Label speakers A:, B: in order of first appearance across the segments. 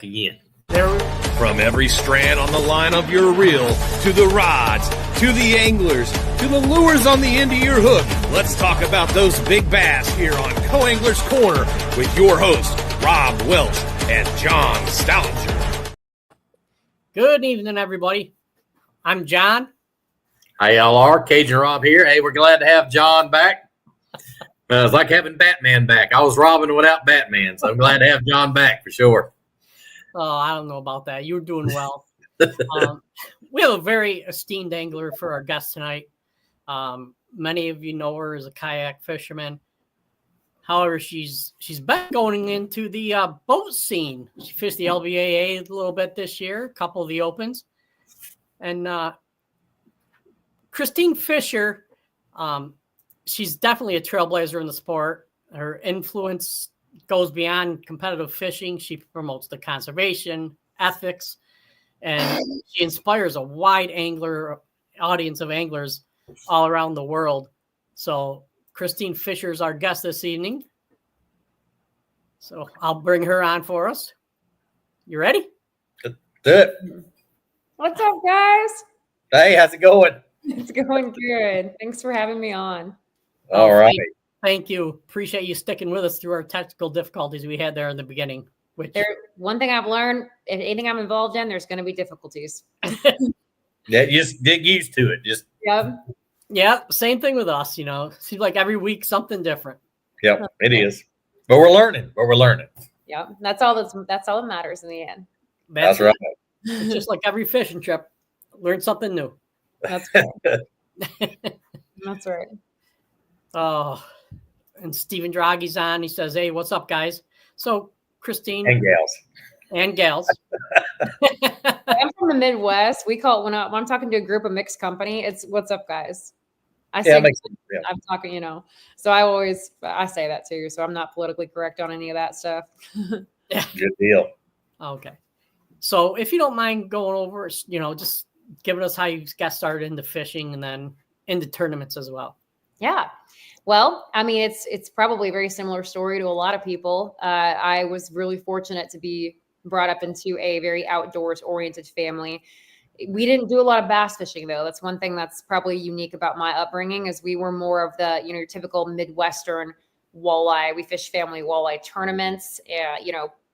A: Again.
B: From every strand on the line of your reel, to the rods, to the anglers, to the lures on the end of your hook, let's talk about those big bass here on Co-Angler's Corner with your hosts, Rob Welch and John Stoudinger.
C: Good evening, everybody. I'm John.
A: Hi, y'all are. Cajun Rob here. Hey, we're glad to have John back. It's like having Batman back. I was Robin without Batman, so I'm glad to have John back for sure.
C: Oh, I don't know about that. You're doing well. We have a very esteemed angler for our guest tonight. Many of you know her as a kayak fisherman. However, she's been going into the boat scene. She fished the LBAA a little bit this year, a couple of the opens. And Kristine Fischer, she's definitely a trailblazer in the sport. Her influence goes beyond competitive fishing. She promotes the conservation ethics, and she inspires a wide audience of anglers all around the world. So Kristine Fischer is our guest this evening. So I'll bring her on for us. You ready?
A: Do it.
D: What's up, guys?
A: Hey, how's it going?
D: It's going good. Thanks for having me on.
A: All right.
C: Thank you. Appreciate you sticking with us through our technical difficulties we had there in the beginning.
D: One thing I've learned, if anything I'm involved in, there's going to be difficulties.
A: Yeah, just get used to it. Just
C: Yeah, same thing with us. Seems like every week something different.
A: Yep, it is. But we're learning.
D: Yeah, that's all that matters in the end.
A: That's right.
C: It's just like every fishing trip, learn something new.
D: That's right. That's right.
C: Oh, and Stephen Draghi's on. He says, "Hey, what's up, guys?" So Kristine
A: and gals.
D: I'm from the Midwest. We call it when I'm talking to a group of mixed company, it's "What's up, guys?" I'm talking, So I say that too. So I'm not politically correct on any of that stuff.
C: Yeah.
A: Good deal.
C: Okay. So if you don't mind going over, just giving us how you got started into fishing and then into tournaments as well.
D: Yeah. Well, I mean, it's probably a very similar story to a lot of people. I was really fortunate to be brought up into a very outdoors oriented family. We didn't do a lot of bass fishing, though. That's one thing that's probably unique about my upbringing is we were more of the, your typical Midwestern walleye. We fish family walleye tournaments,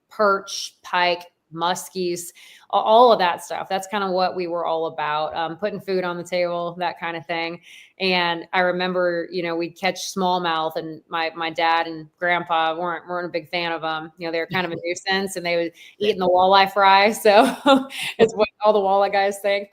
D: perch, pike, muskies, all of that stuff. That's kind of what we were all about, putting food on the table, that kind of thing. And I remember, we'd catch smallmouth, and my dad and grandpa weren't a big fan of them. They were kind of a nuisance, and they would eat in the walleye fry. So it's what all the walleye guys think.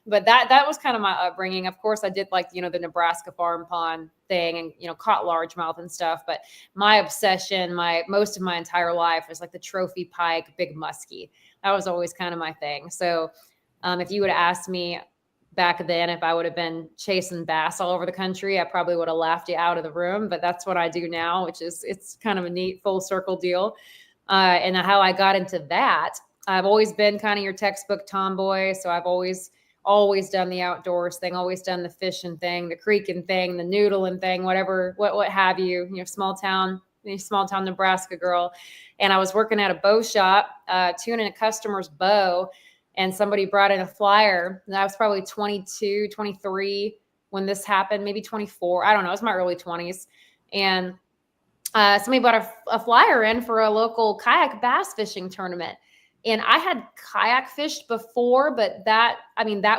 D: But that was kind of my upbringing. Of course, I did like, the Nebraska farm pond thing and, caught largemouth and stuff. But my obsession, most of my entire life was like the trophy pike, big muskie. That was always kind of my thing. So if you would have asked me back then if I would have been chasing bass all over the country, I probably would have laughed you out of the room. But that's what I do now, it's kind of a neat full circle deal. And how I got into that, I've always been kind of your textbook tomboy. So I've always done the outdoors thing, always done the fishing thing, the creeking thing, the noodling thing, whatever, what have you, small town Nebraska girl. And I was working at a bow shop, tuning a customer's bow, and somebody brought in a flyer. And I was probably 22, 23 when this happened, maybe 24. I don't know. It was my early 20s. And somebody brought a flyer in for a local kayak bass fishing tournament. And I had kayak fished before, but that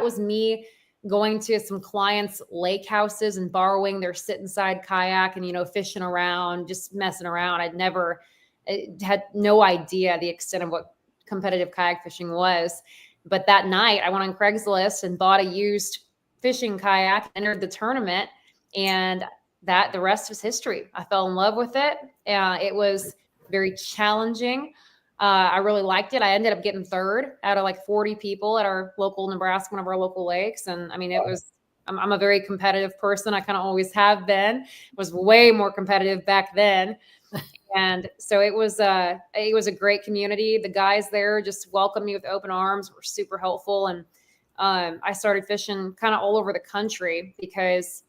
D: was me going to some clients' lake houses and borrowing their sit inside kayak and, fishing around, just messing around. Had no idea the extent of what competitive kayak fishing was. But that night I went on Craigslist and bought a used fishing kayak, entered the tournament, and the rest was history. I fell in love with it. It was very challenging. I really liked it. I ended up getting third out of like 40 people at our local Nebraska, one of our local lakes. And I mean, I'm a very competitive person. I kind of always have been. Was way more competitive back then. And so it was a great community. The guys there just welcomed me with open arms, were super helpful. And I started fishing kind of all over the country because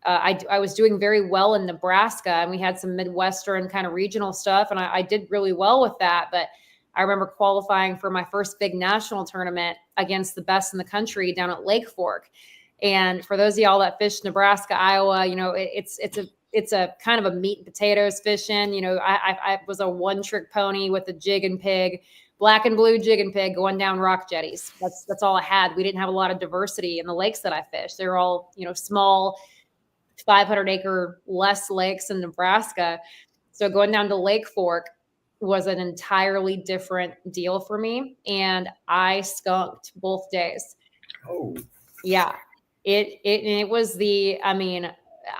D: I was doing very well in Nebraska, and we had some Midwestern kind of regional stuff, and I did really well with that. But I remember qualifying for my first big national tournament against the best in the country down at Lake Fork. And for those of y'all that fish Nebraska, Iowa, it's a kind of a meat and potatoes fishing. I was a one-trick pony with a jig and pig, black and blue jig and pig going down rock jetties. That's all I had. We didn't have a lot of diversity in the lakes that I fished. They were all, small 500-acre less lakes in Nebraska. So going down to Lake Fork was an entirely different deal for me. And I skunked both days.
A: Oh,
D: yeah. It was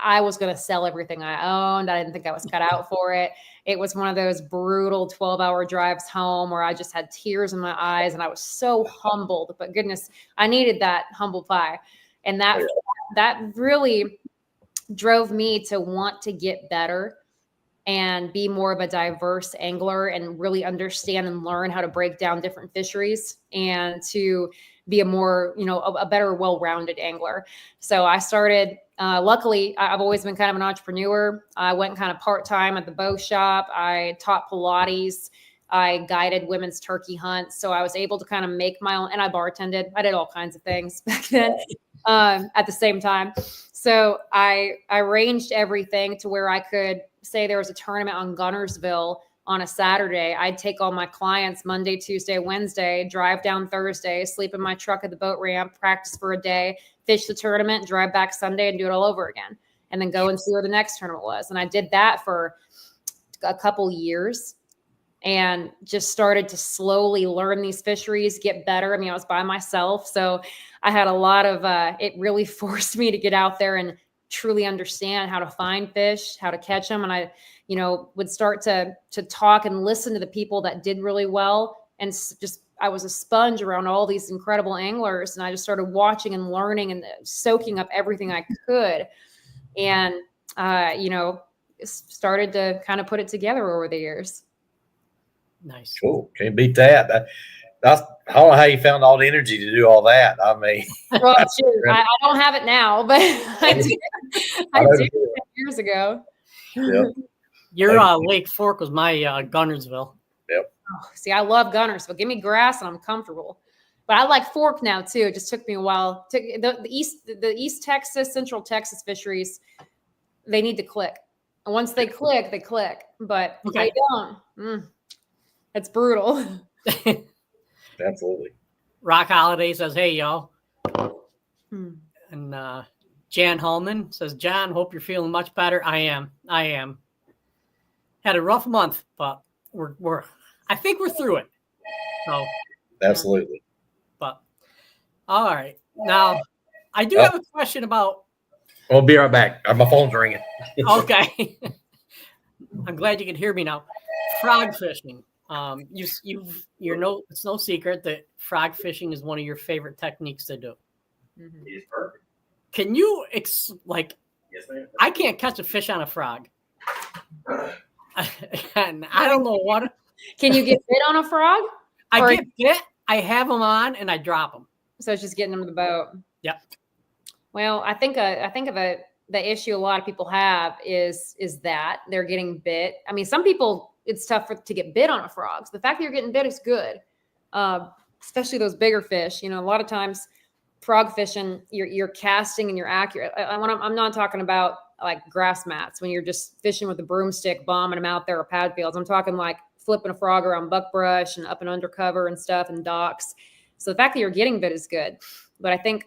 D: I was going to sell everything I owned. I didn't think I was cut out for it. It was one of those brutal 12-hour drives home where I just had tears in my eyes and I was so humbled, but goodness, I needed that humble pie. And that really drove me to want to get better and be more of a diverse angler and really understand and learn how to break down different fisheries and to be a more, a better, well-rounded angler. So I started, luckily, I've always been kind of an entrepreneur. I went kind of part-time at the bow shop. I taught Pilates. I guided women's turkey hunts. So I was able to kind of make my own, and I bartended. I did all kinds of things back then at the same time. So I arranged everything to where I could say there was a tournament on Gunnersville on a Saturday. I'd take all my clients Monday, Tuesday, Wednesday, drive down Thursday, sleep in my truck at the boat ramp, practice for a day, fish the tournament, drive back Sunday and do it all over again. And then go and see where the next tournament was. And I did that for a couple years and just started to slowly learn these fisheries, get better. I was by myself. So I had a lot of, it really forced me to get out there and truly understand how to find fish, how to catch them. And I, would start to talk and listen to the people that did really well. And I was a sponge around all these incredible anglers. And I just started watching and learning and soaking up everything I could. And, started to kind of put it together over the years.
C: Nice.
A: Cool. Can't beat that. I don't know how you found all the energy to do all that.
D: Well, shoot, I don't have it now, but I did years ago.
A: Yep.
C: Your Lake Fork was my Gunnersville.
A: Yep.
D: Oh, see, I love Gunnersville. Give me grass and I'm comfortable. But I like Fork now too. It just took me a while. The East Texas, Central Texas fisheries, they need to click. And once they click, they click. But if they don't, it's brutal.
A: Absolutely.
C: Rock Holiday says, "Hey, y'all." And Jan Hallman says, "John, hope you're feeling much better." I am. Had a rough month, but I think we're through it. So
A: absolutely.
C: But all right. Now I do have a question about.
A: I'll be right back. My phone's ringing.
C: Okay. I'm glad you can hear me now. Frog fishing. It's no secret that frog fishing is one of your favorite techniques to do.
A: It is perfect.
C: Can you
A: Yes, ma'am.
C: I can't catch a fish on a frog. And I don't know what.
D: Can you get bit on a frog?
C: I get bit. I have them on and I drop them.
D: So it's just getting them to the boat.
C: Yep.
D: Well, I think the issue a lot of people have is that they're getting bit. Some people, it's tough to get bit on a frog. So the fact that you're getting bit is good, especially those bigger fish. A lot of times frog fishing, you're casting and you're accurate. I'm not talking about like grass mats when you're just fishing with a broomstick, bombing them out there or pad fields. I'm talking like flipping a frog around buckbrush and up and under cover and stuff and docks. So the fact that you're getting bit is good. But I think,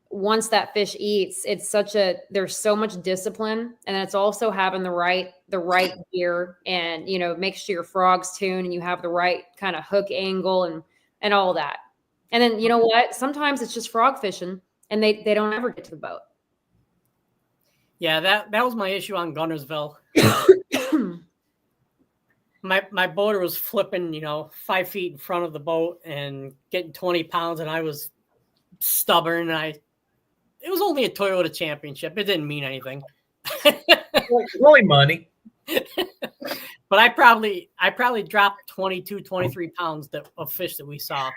D: once that fish eats, there's so much discipline, and then it's also having the right gear and, make sure your frog's tuned and you have the right kind of hook angle and all that. And then, you know what? Sometimes it's just frog fishing and they don't ever get to the boat.
C: Yeah, that was my issue on Gunnersville. My boater was flipping, 5 feet in front of the boat and getting 20 pounds, and I was stubborn. And it was only a Toyota Championship. It didn't mean anything.
A: Really money.
C: But I probably dropped 22, 23 pounds of fish that we saw.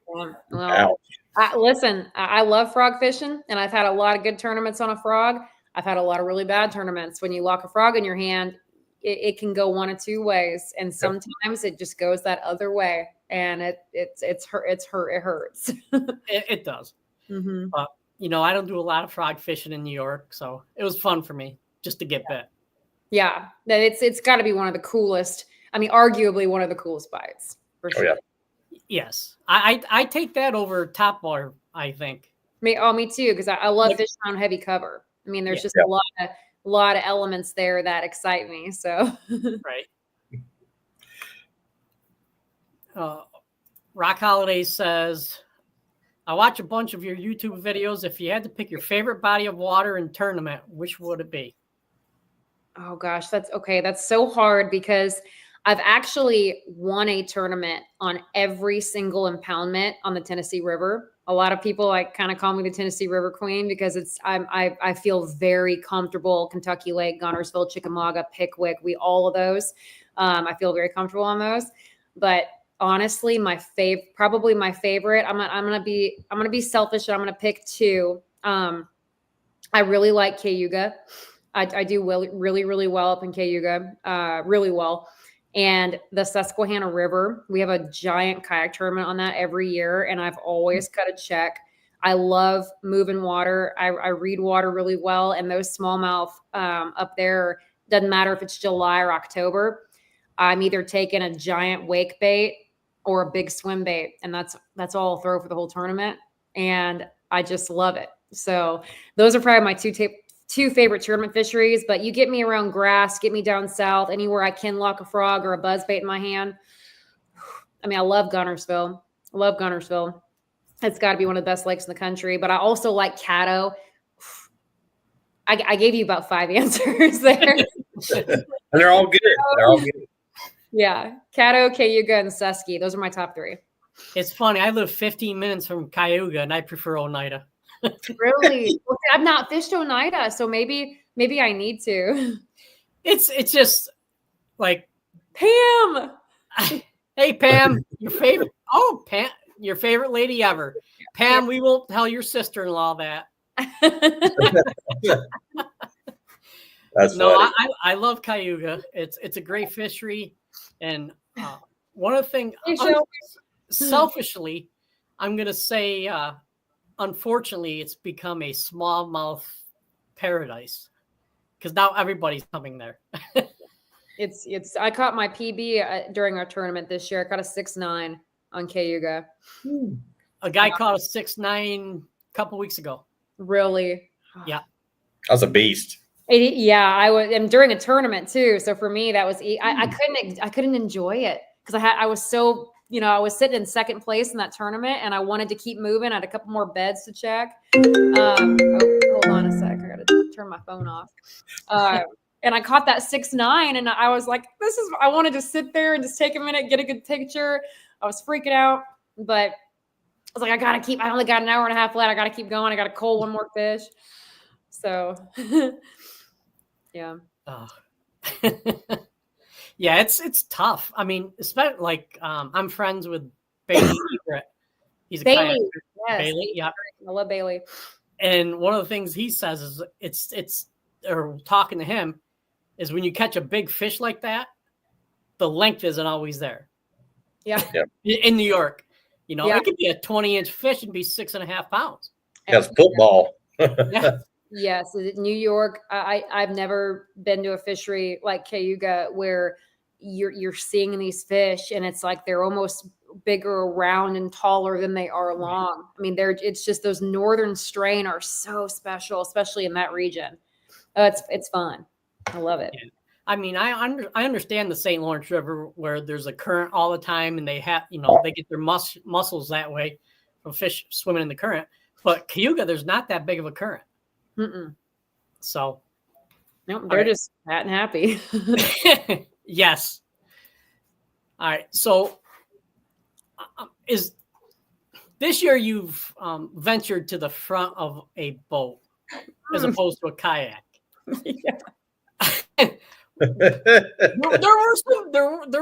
D: Well, listen, I love frog fishing, and I've had a lot of good tournaments on a frog. I've had a lot of really bad tournaments. When you lock a frog in your hand, it can go one of two ways, and sometimes it just goes that other way, and it hurts.
C: It does.
D: Mm-hmm.
C: But I don't do a lot of frog fishing in New York, so it was fun for me just to get bit.
D: Yeah, it's got to be one of the coolest. I mean, arguably one of the coolest bites for sure.
A: yeah.
C: Yes, I take that over topwater, I think.
D: Me too, because I love fishing on heavy cover. I mean, there's just a lot of elements there that excite me. So
C: right. Rock Holiday says, I watch a bunch of your YouTube videos. If you had to pick your favorite body of water in tournament, which would it be?
D: Oh gosh, that's okay. That's so hard because I've actually won a tournament on every single impoundment on the Tennessee River. A lot of people kind of call me the Tennessee River Queen because I feel very comfortable. Kentucky Lake, Gunnersville, Chickamauga, Pickwick, all of those. I feel very comfortable on those. But honestly, probably my favorite. I'm gonna be selfish and I'm gonna pick two. I really like Cayuga. I do really, really well up in Cayuga, really well. And the Susquehanna River, we have a giant kayak tournament on that every year, and I've always cut a check. I love moving water. I read water really well, and those smallmouth up there, doesn't matter if it's July or October, I'm either taking a giant wake bait or a big swim bait, and that's all I'll throw for the whole tournament, and I just love it. So those are probably my two favorite tournament fisheries, but you get me around grass, get me down south, anywhere I can lock a frog or a buzzbait in my hand. I mean, I love Gunnersville. It's got to be one of the best lakes in the country, but I also like Caddo. I gave you about 5 answers there.
A: And they're all good.
D: Yeah. Caddo, Cayuga, and Susky. Those are my top 3.
C: It's funny. I live 15 minutes from Cayuga, and I prefer Oneida.
D: Really? Well, I've not fished Oneida, so maybe I need to.
C: It's just like
D: Pam.
C: Hey Pam, your favorite? Oh, Pam, your favorite lady ever. Pam, we won't tell your sister-in-law that.
A: That's
C: no,
A: funny.
C: I love Cayuga. It's a great fishery, and one of the things selfishly, I'm gonna say. Unfortunately, it's become a smallmouth paradise because now everybody's coming there.
D: It's. I caught my PB during our tournament this year. I caught a 6.9 on Cayuga.
C: A guy caught a 6.9 a couple weeks ago.
D: Really?
C: Yeah.
A: That's a beast.
D: I was, and during a tournament too. So for me, that was I couldn't enjoy it because I was so. I was sitting in second place in that tournament and I wanted to keep moving. I had a couple more beds to check. Hold on a sec. I got to turn my phone off. And I caught that 6.9 and I was like, I wanted to sit there and just take a minute, get a good picture. I was freaking out, but I was like, I only got an hour and a half left. I got to keep going. I got to cull one more fish. So yeah.
C: Oh. Yeah, it's tough. I mean, especially like I'm friends with Bailey. He's a kayak.
D: Yes.
C: Bailey, yeah.
D: I love Bailey.
C: And one of the things he says is it's or talking to him is when you catch a big fish like that, the length isn't always there.
D: Yeah.
C: In New York,
D: it
C: could be a 20-inch fish and be 6.5 pounds.
A: That's football.
C: Yeah.
D: Yes, New York. I've never been to a fishery like Cayuga where you're seeing these fish and it's like they're almost bigger, round, and taller than they are long. I mean, it's just those northern strain are so special, especially in that region. It's fun. I love it.
C: Yeah. I mean, I understand the St. Lawrence River where there's a current all the time and they have they get their muscles that way from fish swimming in the current. But Cayuga, there's not that big of a current.
D: Mm-mm.
C: So,
D: nope, they're just fat and happy.
C: Yes. All right. So, is this year you've ventured to the front of a boat as opposed to a kayak?
A: Yeah.
C: there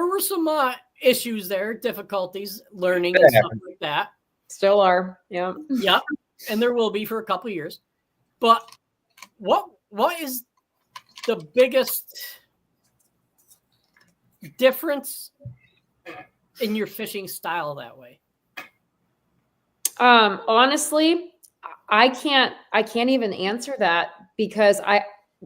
C: were some issues there, difficulties, learning and stuff like that.
D: Still are. Yeah.
C: Yeah. And there will be for a couple of years. But what is the biggest difference in your fishing style that way?
D: Honestly, I can't even answer that because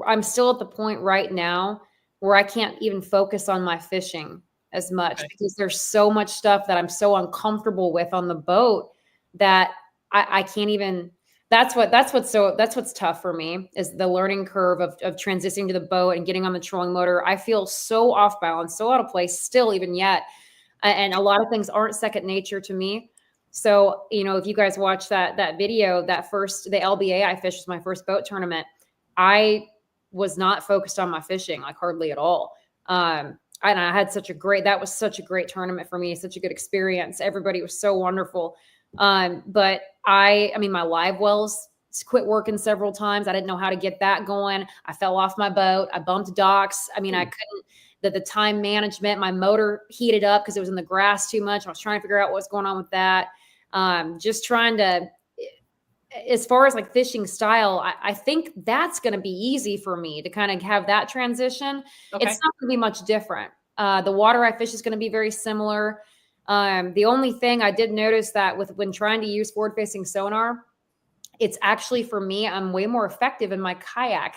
D: I'm still at the point right now where I can't even focus on my fishing as much because there's so much stuff that I'm so uncomfortable with on the boat that I can't even. That's what's tough for me is the learning curve of transitioning to the boat and getting on the trolling motor. I feel so off balance, so out of place still even yet. And a lot of things aren't second nature to me. So, if you guys watch that video, the LBA I fished was my first boat tournament. I was not focused on my fishing, like hardly at all. And I had that was such a great tournament for me, such a good experience. Everybody was so wonderful. But my live wells quit working several times. I didn't know how to get that going. I fell off my boat. I bumped docks. I couldn't, the time management, my motor heated up because it was in the grass too much. I was trying to figure out what's going on with that. Just trying to, as far as like fishing style, I think that's going to be easy for me to kind of have that transition. Okay. It's not going to be much different. The water I fish is going to be very similar. The only thing I did notice that when trying to use forward facing sonar, it's actually for me, I'm way more effective in my kayak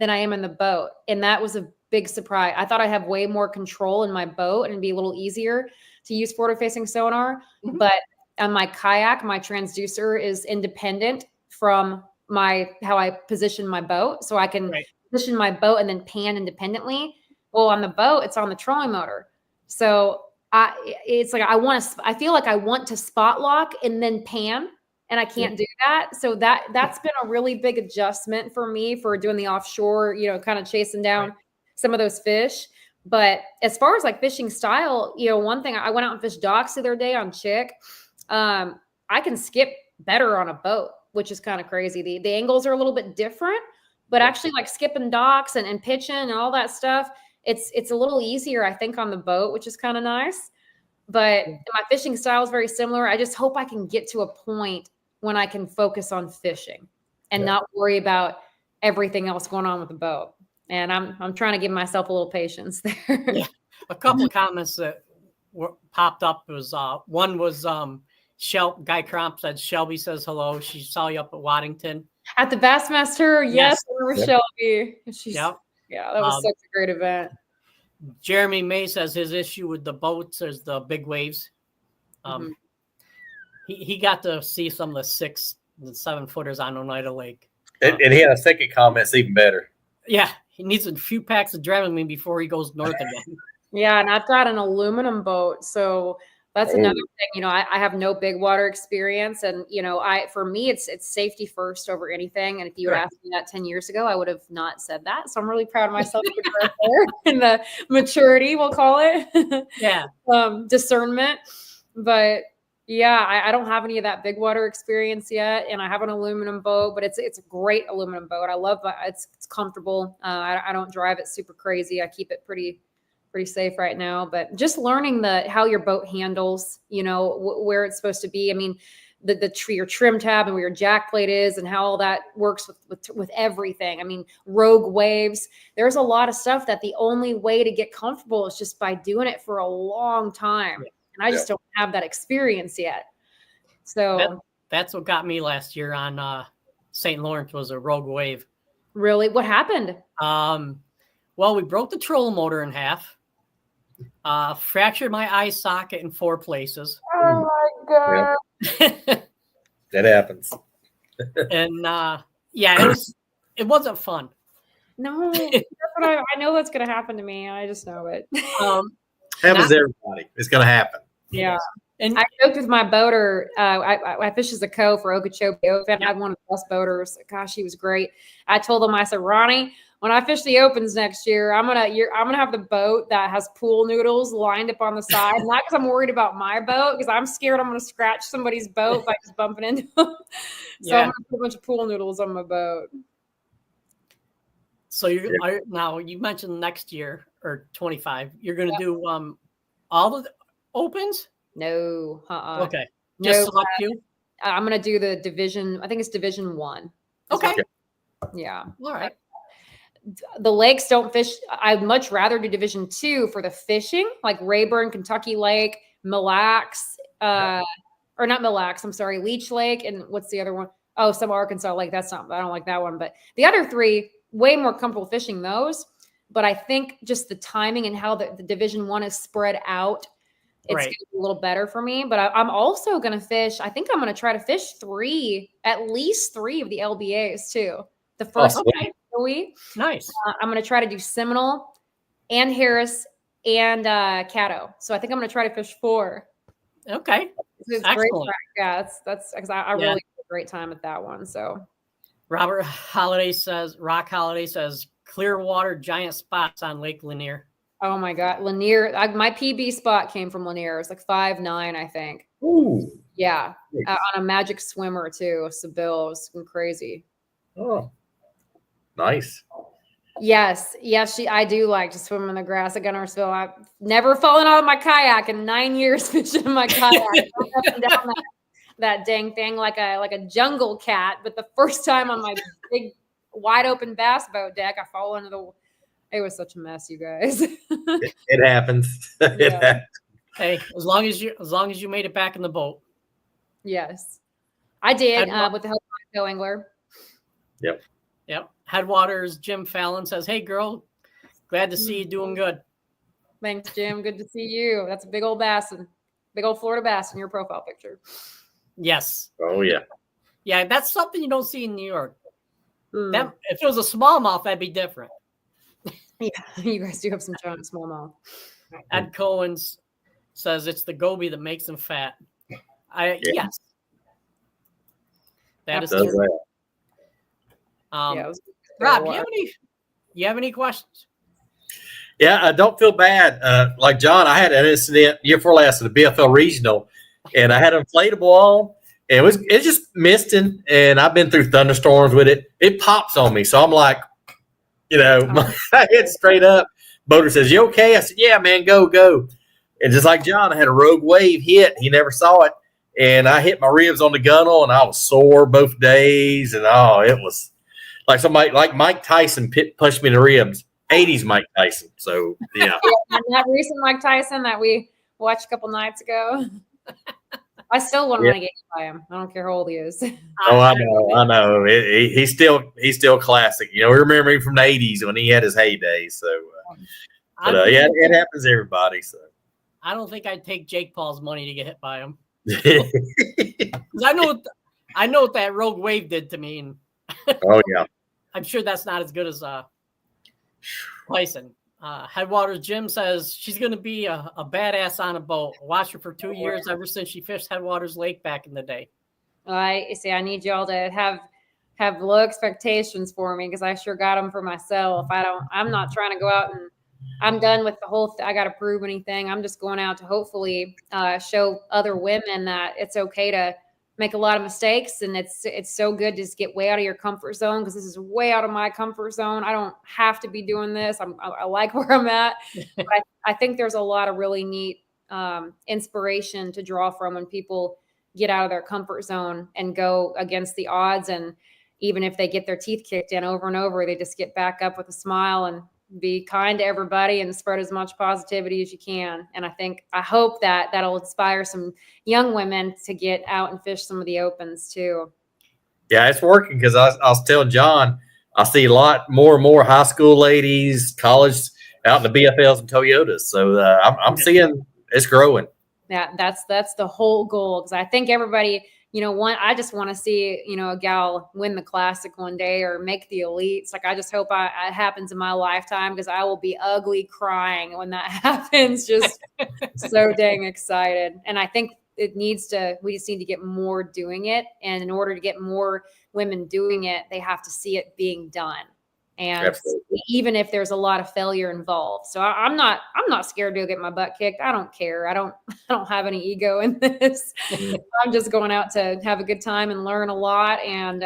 D: than I am in the boat. And that was a big surprise. I thought I have way more control in my boat and it'd be a little easier to use forward facing sonar, but on my kayak, my transducer is independent from how I position my boat. So I can position my boat and then pan independently. Well, on the boat, it's on the trolling motor. So it's like I feel like I want to spot lock and then pan, and I can't do that. So that's been a really big adjustment for me for doing the offshore, kind of chasing down some of those fish. But as far as like fishing style, one thing, I went out and fished docks the other day on Chick. I can skip better on a boat, which is kind of crazy. The angles are a little bit different, but actually like skipping docks and pitching and all that stuff, it's a little easier, I think, on the boat, which is kind of nice. But my fishing style is very similar. I just hope I can get to a point when I can focus on fishing and not worry about everything else going on with the boat. And I'm trying to give myself a little patience there.
C: Yeah. A couple of comments that popped up was one was Guy Cromp said Shelby says hello. She saw you up at Waddington at the Bassmaster. Yes, I remember Shelby. Yeah, that was such a great event. Jeremy May says his issue with the boats is the big waves. He got to see some of the 6 and 7 footers on Oneida Lake.
A: And he had a second comment. It's even better.
C: Yeah, he needs a few packs of Dramamine before he goes north again.
D: Yeah, and I've got an aluminum boat, so that's another thing. I have no big water experience, and for me, it's safety first over anything. And if you had asked me that 10 years ago, I would have not said that. So I'm really proud of myself right there in the maturity, we'll call it. Discernment. But yeah, I don't have any of that big water experience yet, and I have an aluminum boat, but it's a great aluminum boat. I love it. It's comfortable. I don't drive it super crazy. I keep it pretty safe right now, but just learning how your boat handles, where it's supposed to be. I mean, your trim tab and where your jack plate is and how all that works with everything. I mean, rogue waves, there's a lot of stuff that the only way to get comfortable is just by doing it for a long time. And I just don't have that experience yet. So
C: that's what got me last year on St. Lawrence was a rogue wave.
D: Really? What happened?
C: Well, we broke the trolling motor in half. Fractured my eye socket in 4 places.
D: Oh my God.
A: Yeah. That happens.
C: And it wasn't fun.
D: No, that's what I know that's going to happen to me. I just know it.
A: Happens to everybody. It's going to happen.
D: Yeah. And I joked with my boater. I fished as a co for Okeechobee Open. I had one of the best boaters. Gosh, he was great. I told him, I said, Ronnie, when I fish the opens next year, I'm gonna have the boat that has pool noodles lined up on the side. Not because I'm worried about my boat, because I'm scared I'm gonna scratch somebody's boat by just bumping into them. So I'm gonna put a bunch of pool noodles on my boat.
C: So now you mentioned next year or 25, you're gonna do all the opens?
D: No,
C: Okay, just select you.
D: I'm gonna do the division. I think it's Division 1.
C: Okay.
D: Yeah.
C: All right.
D: the lakes don't fish. I'd much rather do Division II for the fishing, like Rayburn, Kentucky Lake, Mille Lacs, or not Mille Lacs, I'm sorry, Leech Lake, and what's the other one? Oh, some Arkansas Lake. That's not, I don't like that one. But the other three, way more comfortable fishing those. But I think just the timing and how the Division I is spread out, it's
C: Right.
D: gonna be a little better for me. But I'm also going to fish. I think I'm going to try to fish at least three of the LBAs too. The first week.
C: Nice.
D: I'm going to try to do Seminole and Harris and Caddo. So I think I'm going to try to fish 4.
C: Okay.
D: It's
C: Excellent.
D: great. Yeah, that's because I really had a great time at that one. So
C: Rock Holiday says Clearwater giant spots on Lake Lanier.
D: oh my God, Lanier. My PB spot came from Lanier. It was like 5'9", I think.
A: Ooh.
D: Yeah,
A: Nice.
D: on a magic swimmer too. Seville, it was crazy.
A: Oh, nice.
D: Yes, I do like to swim in the grass at Gunnersville. I've never fallen out of my kayak in 9 years fishing in my kayak. Up and down that dang thing like a jungle cat. But the first time on my big wide open bass boat deck, I fall into the. It was such a mess, you guys.
A: It happens. It
D: Yeah.
A: happens.
C: Hey, as long as you made it back in the boat.
D: Yes, I did
C: And-
D: with the help of my co-angler.
C: Yep. Headwaters Jim Fallon says, "Hey girl, glad to see you doing good."
D: Thanks, Jim. Good to see you. That's a big old bass and big old Florida bass in your profile picture.
C: Yes.
A: Oh yeah.
C: Yeah, that's something you don't see in New York.
D: Mm.
C: That if it was a smallmouth, that'd be different.
D: Yeah, you guys do have some giant smallmouth.
C: Ed Cohen's says it's the goby that makes them fat. Yes. That is
A: Does
C: true.
A: that.
D: Yeah, it was
C: Rob, you have any questions?
A: Yeah, I don't feel bad. Like John, I had an incident year before last at the BFL regional, and I had an inflatable on, and it just misting, and I've been through thunderstorms with it. It pops on me, so I'm like, my head straight up. Boater says, "You okay?" I said, "Yeah, man, go." And just like John, I had a rogue wave hit. He never saw it, and I hit my ribs on the gunnel, and I was sore both days, and it was like somebody like Mike Tyson pushed me in the ribs. 80s Mike Tyson. So yeah.
D: And that recent Mike Tyson that we watched a couple nights ago. I still want to get hit by him. I don't care how old he is.
A: Oh, I know. He's still classic. We remember him from the 80s when he had his heyday. So, it happens to everybody. So,
C: I don't think I'd take Jake Paul's money to get hit by him. 'Cause I know what that rogue wave did to me, and
A: oh yeah,
C: I'm sure that's not as good as Tyson. Headwaters Jim says she's going to be a badass on a boat. Watch her for 2 years ever since she fished Headwaters Lake back in the day.
D: I see. I need y'all to have low expectations for me because I sure got them for myself. I'm not trying to go out and I'm done with the whole. I got to prove anything. I'm just going out to hopefully show other women that it's okay to make a lot of mistakes, and it's so good to just get way out of your comfort zone because this is way out of my comfort zone. I don't have to be doing this. I like where I'm at, but I think there's a lot of really neat inspiration to draw from when people get out of their comfort zone and go against the odds. And even if they get their teeth kicked in over and over, they just get back up with a smile and be kind to everybody and spread as much positivity as you can. And I hope that'll inspire some young women to get out and fish some of the opens too.
A: Yeah, it's working because I was telling John, I see a lot more and more high school ladies, college out in the BFLs and Toyotas. So I'm seeing it's growing.
D: Yeah, that's the whole goal because I think everybody, I just want to see, a gal win the classic one day or make the elites. Like, I just hope it happens in my lifetime because I will be ugly crying when that happens. Just so dang excited. And I think we just need to get more doing it. And in order to get more women doing it, they have to see it being done. And
A: Absolutely.
D: Even if there's a lot of failure involved. So I'm not scared to go get my butt kicked. I don't care. I don't have any ego in this. I'm just going out to have a good time and learn a lot and,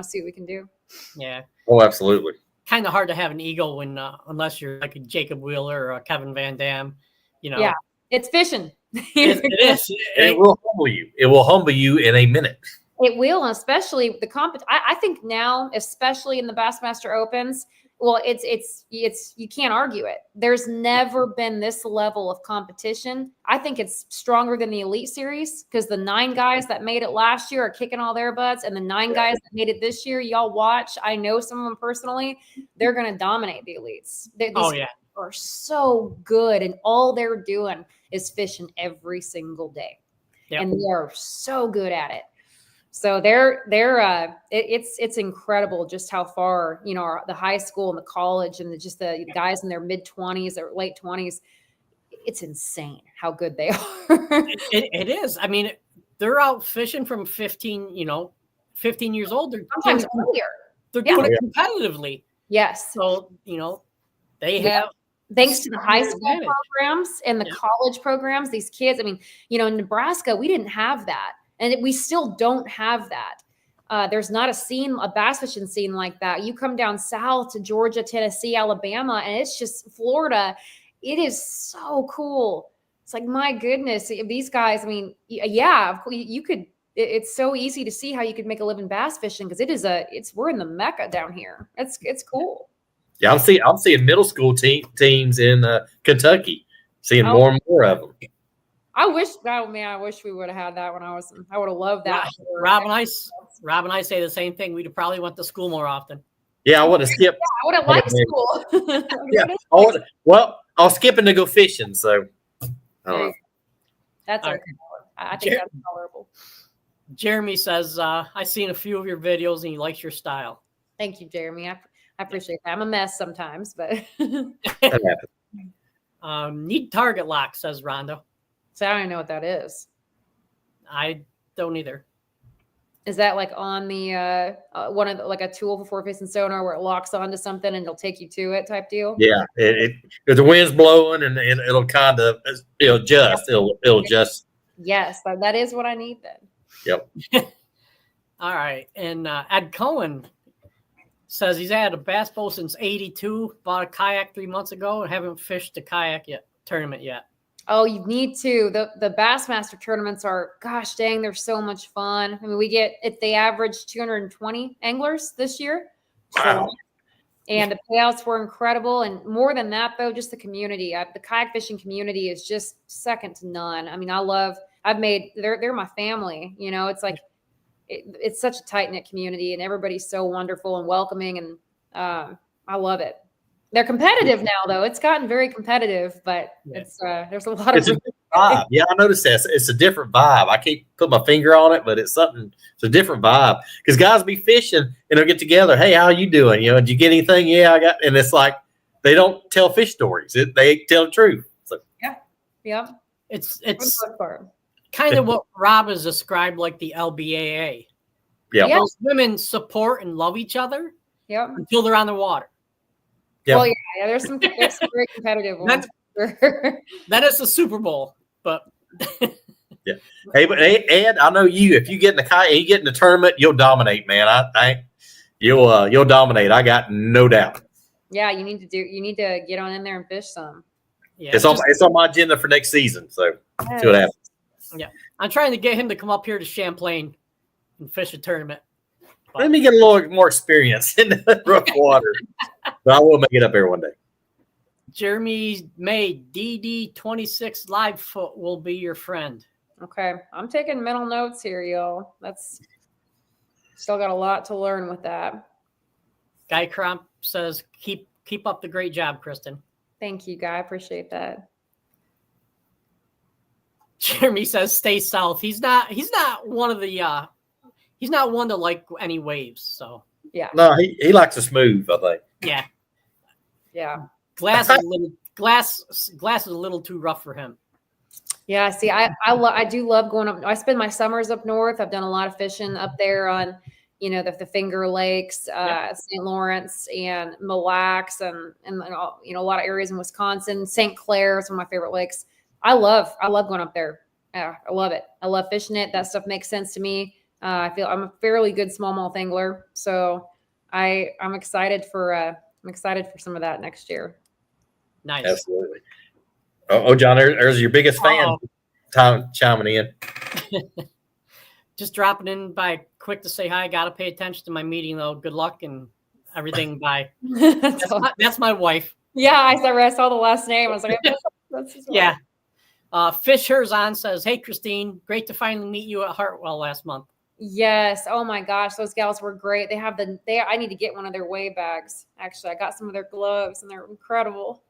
D: see what we can do.
C: Yeah.
A: Oh, absolutely.
C: Kind of hard to have an ego when, unless you're like a Jacob Wheeler or a Kevin Van Dam,
D: Yeah, it's fishing.
C: It is.
A: It will humble you. It will humble you in a minute.
D: It will, and especially the I think now, especially in the Bassmaster Opens, Well, it's you can't argue it. There's never been this level of competition. I think it's stronger than the Elite Series because the 9 guys that made it last year are kicking all their butts, and the 9 guys that made it this year, y'all watch. I know some of them personally. They're going to dominate the Elites. These are so good, and all they're doing is fishing every single day, and they are so good at it. So it's incredible just how far, the high school and the college and the guys in their mid-20s or late 20s, it's insane how good they are.
C: It is. I mean, they're out fishing from 15 years old. They're
D: sometimes earlier.
C: They're doing it competitively.
D: Yes.
C: So, they have.
D: Thanks to the high school programs and the college programs, these kids, I mean, in Nebraska, we didn't have that. And we still don't have that. There's not a bass fishing scene like that. You come down south to Georgia, Tennessee, Alabama, and it's just Florida. It is so cool. It's like, my goodness, these guys, I mean, you could, it's so easy to see how you could make a living bass fishing because we're in the Mecca down here. It's cool.
A: Yeah, I'm seeing middle school teams in Kentucky, seeing more and more of them.
D: I wish we would have had that when I would have loved that.
C: Rob and I say the same thing. We'd have probably went to school more often.
A: Yeah, I would have skipped.
D: I would have liked school.
A: I was skipping to go fishing, so I don't know.
D: That's okay. I think that's tolerable.
C: Jeremy says, I've seen a few of your videos and he likes your style.
D: Thank you, Jeremy. I appreciate that. I'm a mess sometimes, but
C: need target lock, says Rondo.
D: So I don't even know what that is.
C: I don't either.
D: Is that like on the one of like a tool for facing sonar where it locks onto something and it'll take you to it type deal?
A: Yeah, if the wind's blowing and it'll kind of adjust. It'll adjust.
D: Yes, that is what I need then.
A: Yep.
C: All right, and Ed Cohen says he's had a bass boat since '82. Bought a kayak 3 months ago and haven't fished a kayak tournament yet.
D: Oh, you need to. The Bassmaster tournaments are, gosh dang, they're so much fun. I mean, they averaged 220 anglers this year.
A: Wow.
D: And the payouts were incredible. And more than that, though, just the community. The kayak fishing community is just second to none. I mean, they're my family. It's like, it's such a tight-knit community and everybody's so wonderful and welcoming. And I love it. They're competitive now, though. It's gotten very competitive, but there's a lot of
A: vibe. Yeah, I noticed that. It's a different vibe. I can't put my finger on it, but it's a different vibe. Because guys be fishing and they'll get together. Hey, how you doing? Did you get anything? Yeah, I got. And it's like they don't tell fish stories. They tell the truth. So,
D: yeah.
C: It's kind of what Rob has described like the LBAA.
A: Yeah.
C: Those women support and love each other. Until they're on the water.
D: Yep. Well, yeah, there's some very competitive ones.
C: That is the Super Bowl, but
A: yeah. Hey, but Ed, I know you. If you get in the kayak, you get in the tournament, you'll dominate, man. I think you'll dominate. I got no doubt.
D: Yeah, you need to get on in there and fish some.
A: Yeah, it's on my agenda for next season. So see what happens.
C: Yeah, I'm trying to get him to come up here to Champlain and fish a tournament.
A: Let me get a little more experience in the rough water. But I will make it up there one day.
C: Jeremy May, DD26 Live Foot will be your friend.
D: Okay. I'm taking mental notes here, y'all. That's still got a lot to learn with that.
C: Guy Crump says, keep up the great job, Kristen.
D: Thank you, Guy. I appreciate that.
C: Jeremy says, stay south. He's not one of the he's not one to like any waves. So
D: yeah.
A: No, he likes a smooth, I think.
C: Yeah.
D: Yeah.
C: Glass is a little too rough for him.
D: Yeah. See, I do love going up. I spend my summers up north. I've done a lot of fishing up there on, the Finger Lakes, St. Lawrence and Mille Lacs and a lot of areas in Wisconsin. St. Clair is one of my favorite lakes. I love going up there. Yeah, I love it. I love fishing it. That stuff makes sense to me. I feel I'm a fairly good smallmouth angler, so I'm excited for some of that next year.
C: Nice,
A: absolutely. Oh, John, there's your biggest fan. Chiming in.
C: Just dropping in by quick to say hi. Got to pay attention to my meeting though. Good luck, and everything by.
D: That's
C: That's my wife.
D: Yeah, I saw the last name. I was like, that's his wife.
C: Yeah. Fisher's on says, "Hey, Kristine, great to finally meet you at Hartwell last month."
D: Yes. Oh my gosh, those gals were great. I need to get one of their weigh bags. Actually, I got some of their gloves and they're incredible.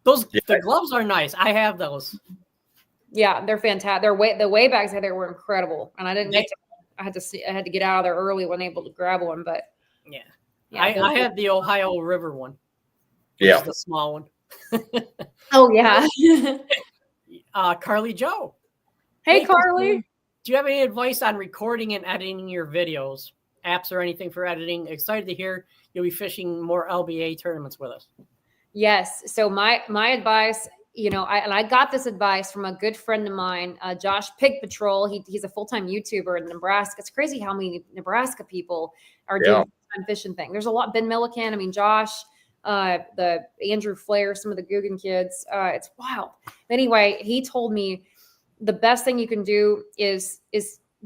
C: The gloves are nice. I have those.
D: Yeah, they're fantastic. The weigh bags there were incredible. And I didn't get to, I had to get out of there early when able to grab one, but
C: yeah I had the Ohio River one.
A: Yeah.
C: The small one.
D: Oh yeah.
C: Carly Joe.
D: Hey Carly.
C: Do you have any advice on recording and editing your videos, apps or anything for editing? Excited to hear you'll be fishing more LBA tournaments with us.
D: Yes. So my advice, I got this advice from a good friend of mine, Josh Pig Patrol. He's a full-time YouTuber in Nebraska. It's crazy how many Nebraska people are doing full-time fishing thing. There's a lot. Ben Milliken. I mean, Josh, the Andrew Flair, some of the Guggen kids. It's wild. Anyway, he told me the best thing you can do is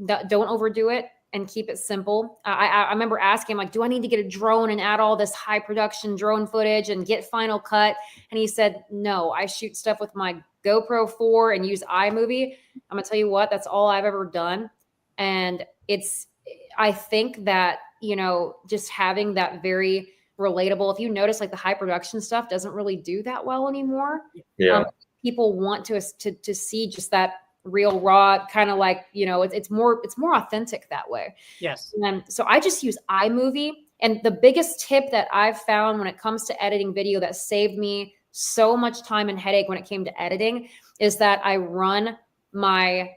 D: don't overdo it and keep it simple. I remember asking him, like, do I need to get a drone and add all this high production drone footage and get Final Cut? And he said, no, I shoot stuff with my GoPro 4 and use iMovie. I'm gonna tell you what, that's all I've ever done. And I think that, just having that very relatable, if you notice, like the high production stuff doesn't really do that well anymore.
A: Yeah.
D: People want to see just that real raw kind of like, it's more authentic that way.
C: Yes.
D: So I just use iMovie. And the biggest tip that I've found when it comes to editing video that saved me so much time and headache when it came to editing is that I run my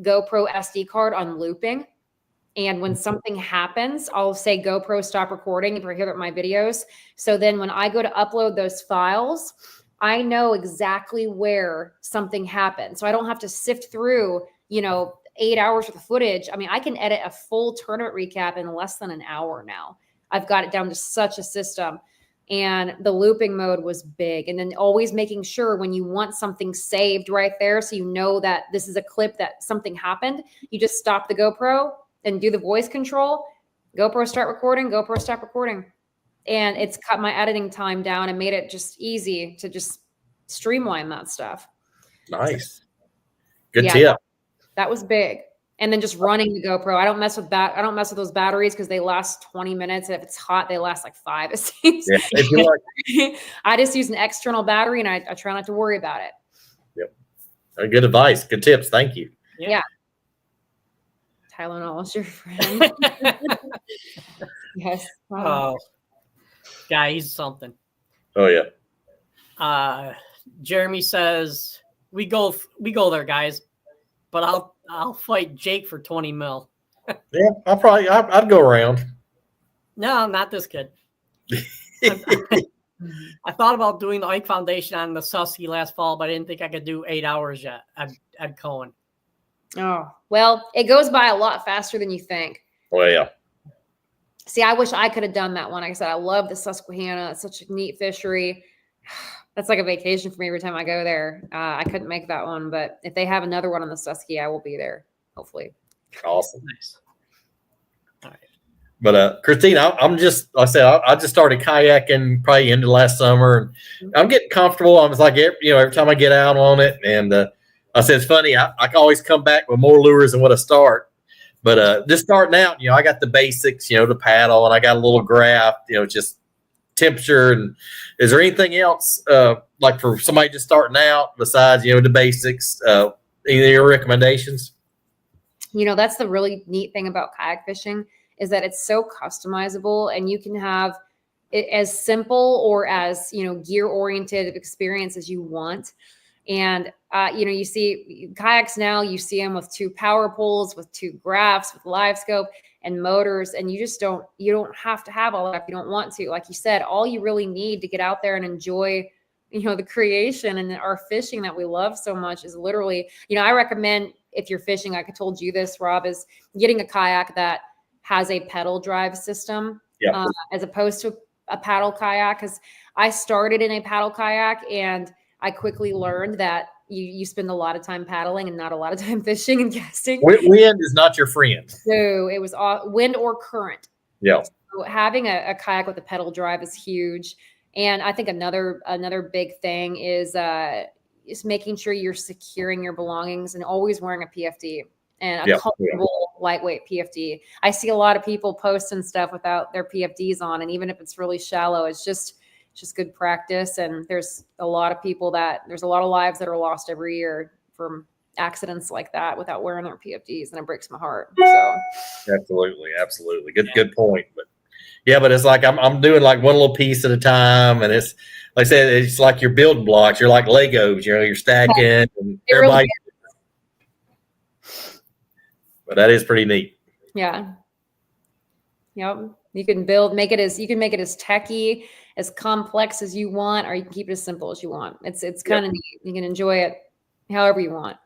D: GoPro SD card on looping. And when something happens, I'll say GoPro stop recording if you hear my videos. So then when I go to upload those files, I know exactly where something happened. So I don't have to sift through, 8 hours worth of footage. I mean, I can edit a full tournament recap in less than an hour now. I've got it down to such a system. And the looping mode was big. And then always making sure when you want something saved right there, so you know that this is a clip that something happened, you just stop the GoPro and do the voice control, GoPro start recording, GoPro stop recording. And it's cut my editing time down and made it just easy to just streamline that stuff.
A: Nice. Good tip.
D: That was big. And then just running the GoPro. I don't mess with those batteries because they last 20 minutes. And if it's hot, they last like 5, it seems. Yeah, I just use an external battery and I try not to worry about it.
A: Yep. Good advice. Good tips. Thank you.
D: Yeah. Tylenol is your friend. Yes.
C: Oh. Guy, he's something.
A: Oh yeah.
C: Jeremy says we go there, guys, but I'll fight Jake for 20 mil.
A: Yeah, I'd go around.
C: No, not this kid. I thought about doing the Ike Foundation on the Susky last fall, but I didn't think I could do 8 hours yet at Cohen.
D: Oh, well, it goes by a lot faster than you think.
A: Well, yeah.
D: See, I wish I could have done that one. Like I said, I love the Susquehanna. It's such a neat fishery. That's like a vacation for me every time I go there. I couldn't make that one, but if they have another one on the Susky, I will be there, hopefully.
A: Awesome.
C: Nice. All right.
A: But Kristine, I'm just, like I said, I just started kayaking probably into last summer. And I'm getting comfortable. I was like, every time I get out on it. And I said, it's funny. I can always come back with more lures than what I start. But just starting out, I got the basics, the paddle, and I got a little graph, just temperature. And is there anything else like for somebody just starting out besides, the basics? Any of your recommendations?
D: That's the really neat thing about kayak fishing is that it's so customizable and you can have it as simple or as, gear oriented experience as you want. And, you see kayaks now, you see them with 2 power poles, with 2 graphs, with live scope and motors. And you don't have to have all that if you don't want to. Like you said, all you really need to get out there and enjoy, the creation and our fishing that we love so much is literally, I recommend if you're fishing, like I told you this, Rob, is getting a kayak that has a pedal drive system as opposed to a paddle kayak. Because I started in a paddle kayak and I quickly learned that you spend a lot of time paddling and not a lot of time fishing and casting.
A: Wind is not your friend.
D: So it was wind or current.
A: Yeah.
D: So having a kayak with a pedal drive is huge. And I think another big thing is making sure you're securing your belongings and always wearing a PFD and a comfortable, lightweight PFD. I see a lot of people posting stuff without their PFDs on, and even if it's really shallow, it's just good practice. And there's a lot of lives that are lost every year from accidents like that without wearing their PFDs, and it breaks my heart. So
A: absolutely, good point. But yeah, but it's like I'm doing like one little piece at a time, and it's like I said, it's like you're building blocks. You're like Legos, you're stacking, and everybody. But that is pretty neat.
D: Yeah. Yep. You can make it as techy, as complex as you want, or you can keep it as simple as you want. It's kind of neat. You can enjoy it however you want.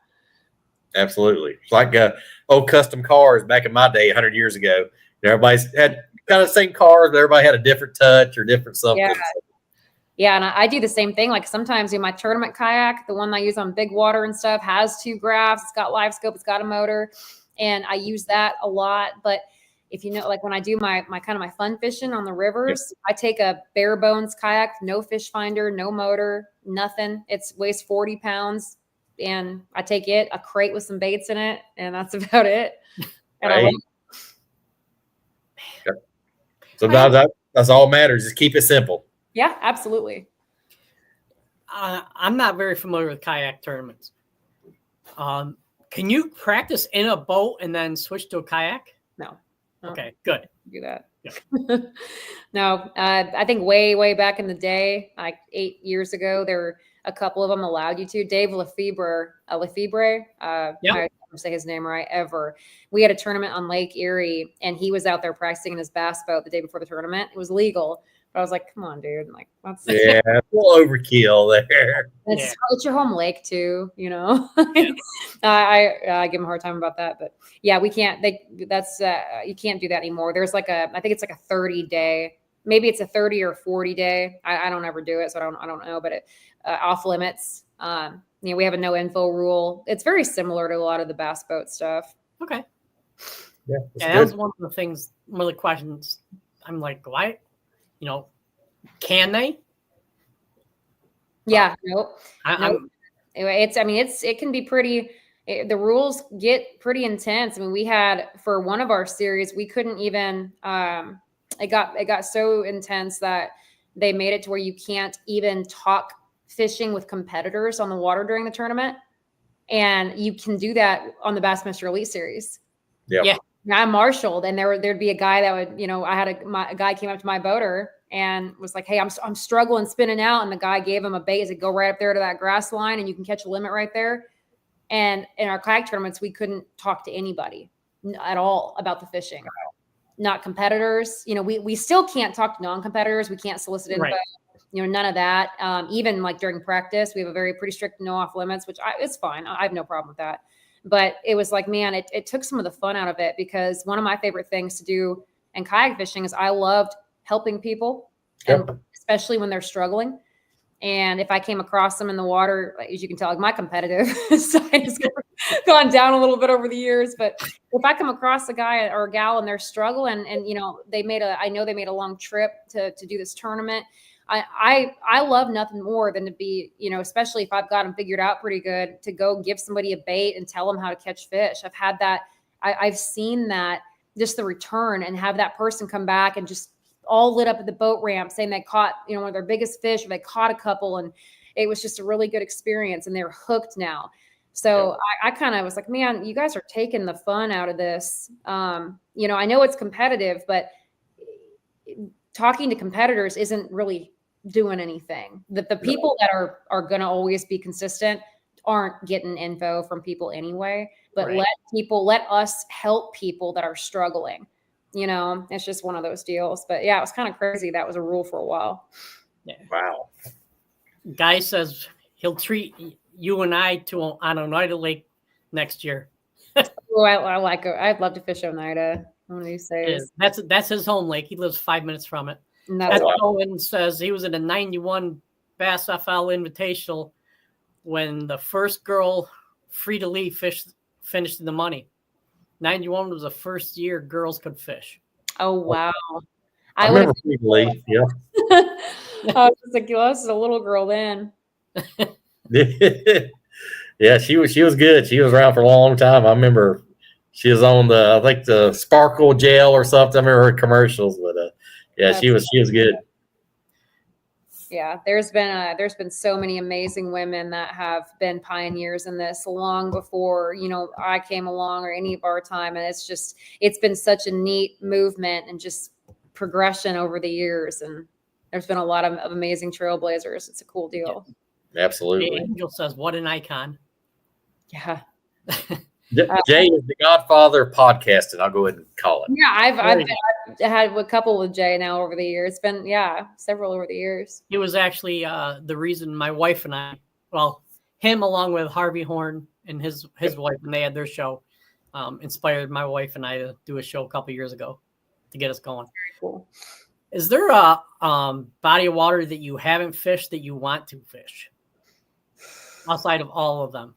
A: Absolutely. It's like old custom cars back in my day, 100 years ago. Everybody's had kind of the same cars, but everybody had a different touch or different something.
D: Yeah, and I do the same thing. Like sometimes in my tournament kayak, the one I use on big water and stuff, has 2 graphs. It's got live scope. It's got a motor. And I use that a lot. But if you know, like when I do my fun fishing on the rivers, I take a bare bones kayak, no fish finder, no motor, nothing. It weighs 40 pounds. And I take a crate with some baits in it, and that's about it. And I love
A: it. Sometimes that's all matters. Just keep it simple.
D: Yeah, absolutely.
C: I'm not very familiar with kayak tournaments. Can you practice in a boat and then switch to a kayak?
D: No.
C: Okay, good.
D: Do that.
C: Yeah.
D: No, I think way back in the day, like 8 years ago, there were a couple of them allowed you to. Dave Lefebvre, I don't say his name right ever. We had a tournament on Lake Erie, and he was out there practicing in his bass boat the day before the tournament. It was legal. But I was like, come on, dude. Like, that's
A: a little overkill there.
D: It's your home lake too, you know. I give him a hard time about that, but yeah, we can't. You can't do that anymore. There's I think it's like a 30-day, maybe it's a 30 or 40-day. I don't ever do it, so I don't know. But off limits. We have a no info rule. It's very similar to a lot of the bass boat stuff.
C: Okay.
A: Yeah,
C: that was one of the questions. I'm like, why? Can they?
D: Yeah, no. It can be pretty. The rules get pretty intense. I mean, we had for one of our series, we couldn't even. It got so intense that they made it to where you can't even talk fishing with competitors on the water during the tournament, and you can do that on the Bassmaster Elite Series.
A: Yeah.
D: I marshaled, and there'd be a guy that would, I had a guy came up to my boater and was like, "Hey, I'm struggling spinning out," and the guy gave him a bait. He said, "Go right up there to that grass line, and you can catch a limit right there." And in our kayak tournaments, we couldn't talk to anybody at all about the fishing. Wow. Not competitors. We still can't talk to non-competitors. We can't solicit info. Right. None of that. Even like during practice, we have a pretty strict no off limits, which it's fine. I have no problem with that. But it was like, man, it took some of the fun out of it, because one of my favorite things to do in kayak fishing is I loved helping people, and especially when they're struggling. And if I came across them in the water, as you can tell, like my competitive side has gone down a little bit over the years. But if I come across a guy or a gal and they're struggling, and I know they made a long trip to do this tournament. I love nothing more than to be, especially if I've got them figured out pretty good, to go give somebody a bait and tell them how to catch fish. I've had that. I've seen that, just the return, and have that person come back and just all lit up at the boat ramp saying they caught, one of their biggest fish, or they caught a couple, and it was just a really good experience, and they're hooked now. So I kind of was like, man, you guys are taking the fun out of this. I know it's competitive, but talking to competitors isn't really doing anything. The people that are going to always be consistent aren't getting info from people anyway, but let us help people that are struggling. It's just one of those deals. But yeah, it was kind of crazy. That was a rule for a while.
C: Yeah.
A: Wow.
C: Guy says he'll treat you and I on Oneida Lake next year.
D: Oh, I like it. I'd love to fish Oneida one of these days.
C: That's his home lake. He lives 5 minutes from it.
D: That's
C: Owen says he was in a 91 Bass FL Invitational when the first girl free to leave finished in the money. 91 was the first year girls could fish.
D: Oh, wow.
A: I remember Lee. Yeah.
D: I was just like, well, this is a little girl then.
A: Yeah, she was good. She was around for a long time. I remember she was on I think the Sparkle Gel or something. I remember her commercials, but yeah, she was good.
D: Yeah, there's been so many amazing women that have been pioneers in this long before, I came along or any of our time. And it's been such a neat movement and just progression over the years. And there's been a lot of amazing trailblazers. It's a cool deal.
A: Yeah, absolutely.
C: Angel says, what an icon.
D: Yeah.
A: Jay is the godfather of podcasting. I'll go ahead and call it.
D: Yeah, I've had a couple with Jay now over the years. It's been several over the years.
C: He was actually the reason my wife and I, him along with Harvey Horn and his wife, when they had their show, inspired my wife and I to do a show a couple years ago to get us going.
D: Very cool.
C: Is there a body of water that you haven't fished that you want to fish outside of all of them?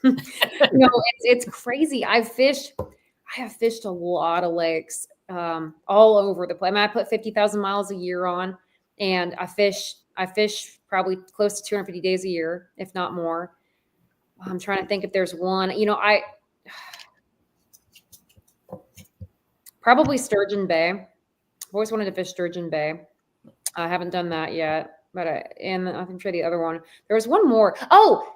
D: It's crazy. I have fished a lot of lakes all over the place. I put 50,000 miles a year on, and I fish probably close to 250 days a year, if not more. I'm trying to think if there's one. I probably Sturgeon Bay. I've always wanted to fish Sturgeon Bay. I haven't done that yet, but I'm sure the other one. There was one more. Oh,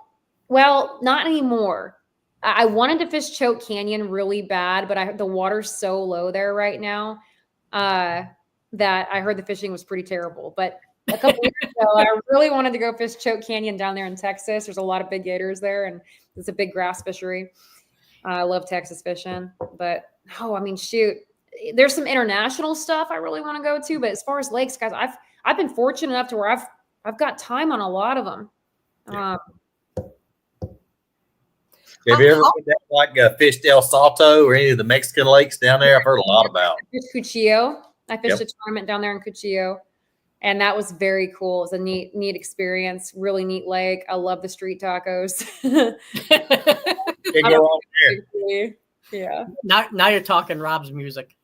D: well, not anymore. I wanted to fish Choke Canyon really bad, but the water's so low there right now that I heard the fishing was pretty terrible. But a couple years ago, I really wanted to go fish Choke Canyon down there in Texas. There's a lot of big gators there, and it's a big grass fishery. I love Texas fishing, but shoot, there's some international stuff I really want to go to. But as far as lakes, guys, I've been fortunate enough to where I've got time on a lot of them.
A: Have you ever fished El Salto or any of the Mexican lakes down there? I've heard a lot about.
D: I fished Cuchillo. I fished a tournament down there in Cuchillo, and that was very cool. It was a neat experience. Really neat lake. I love the street tacos. Yeah.
C: Now you're talking Rob's music.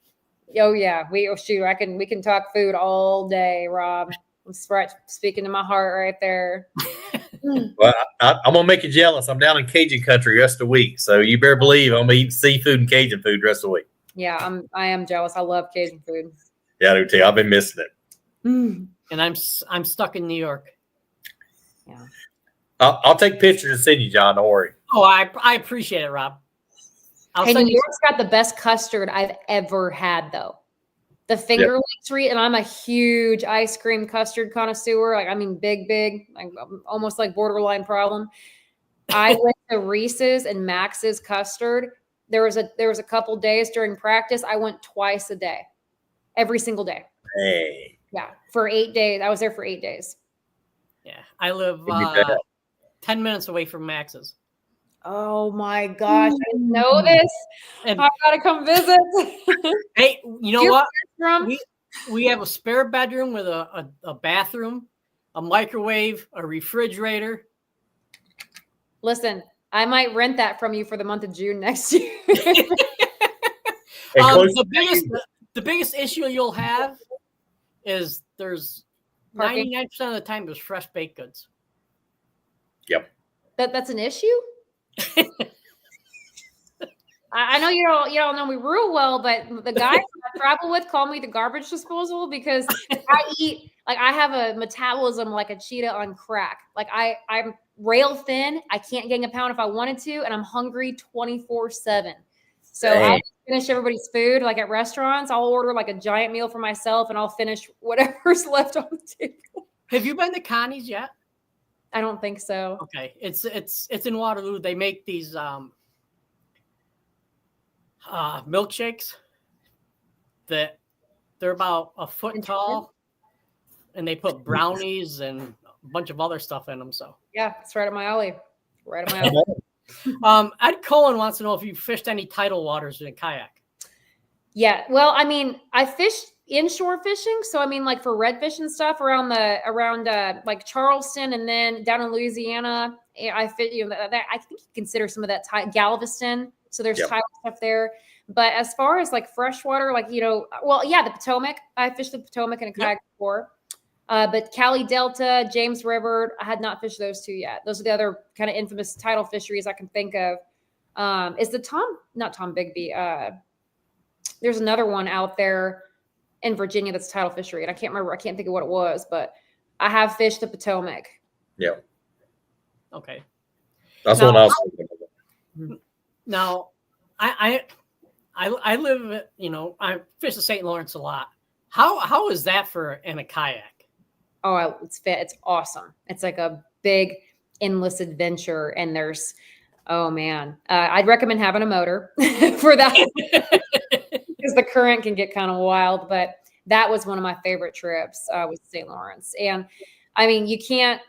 D: Oh yeah. We can talk food all day, Rob. I'm speaking to my heart right there.
A: Well, I'm gonna make you jealous. I'm down in Cajun country the rest of the week, so you better believe I'm gonna eat seafood and Cajun food the rest of the week.
D: Yeah, I am jealous. I love Cajun food.
A: Yeah, I do too. I've been missing it.
C: And I'm stuck in New York.
D: Yeah.
A: I'll take pictures and send you, John. Don't worry.
C: Oh, I appreciate it, Rob.
D: New York's got the best custard I've ever had, though. The Finger Lakes treat, and I'm a huge ice cream custard connoisseur. Big, like almost like borderline problem. I went to Reese's and Max's custard. There was a couple days during practice. I went twice a day, every single day.
A: Hey.
D: Yeah, for 8 days. I was there for 8 days.
C: Yeah, I live 10 minutes away from Max's.
D: Oh my gosh, I didn't know this. And I've got to come visit.
C: Hey, you know what? We have a spare bedroom with a bathroom, a microwave, a refrigerator.
D: Listen, I might rent that from you for the month of June next year.
C: The biggest issue you'll have is there's 99% of the time there's fresh baked goods.
A: Yep.
D: That's an issue? I know you don't know me real well, but the guys I travel with call me the garbage disposal because I have a metabolism like a cheetah on crack. Like I'm rail thin. I can't gain a pound if I wanted to, and I'm hungry 24/7. So I'll finish everybody's food. Like at restaurants, I'll order like a giant meal for myself, and I'll finish whatever's left on the table.
C: Have you been to Connie's yet?
D: I don't think so.
C: Okay, it's in Waterloo. They make these milkshakes that they're about a foot tall, and they put brownies and a bunch of other stuff in them. So
D: yeah, it's right up my alley. Right up my alley.
C: Ed Cohen wants to know if you fished any tidal waters in a kayak.
D: Yeah, well, I fished inshore fishing, so like for redfish and stuff around like Charleston, and then down in Louisiana, I fit. I think you consider some of that Galveston. So there's tidal stuff there. But as far as like freshwater, like, well, yeah, the Potomac, I fished the Potomac in a kayak before. But Cali Delta, James River, I had not fished those two yet. Those are the other kind of infamous tidal fisheries I can think of. Is not Tom Bigby. There's another one out there in Virginia that's a tidal fishery, and I can't think of what it was, but I have fished the Potomac.
A: Yeah.
C: Okay.
A: That's what I was thinking about.
C: Now, I live, I fish the St. Lawrence a lot. How is that in a kayak?
D: Oh, it's awesome. It's like a big endless adventure, and oh man, I'd recommend having a motor for that because the current can get kind of wild. But that was one of my favorite trips with St. Lawrence, and I mean, you can't.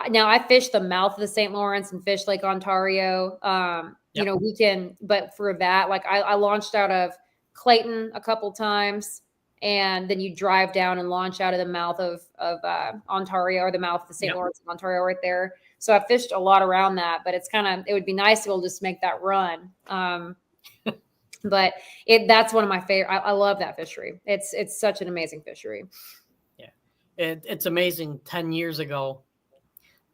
D: Now I fished the mouth of the St. Lawrence and fished Lake Ontario. We can, but for that, like I launched out of Clayton a couple times, and then you drive down and launch out of the mouth of Ontario, or the mouth of the St. Lawrence of Ontario right there. So I fished a lot around that, but it would be nice to be able to just make that run. But that's one of my favorite. I love that fishery. It's such an amazing fishery.
C: Yeah. It's amazing. 10 years ago,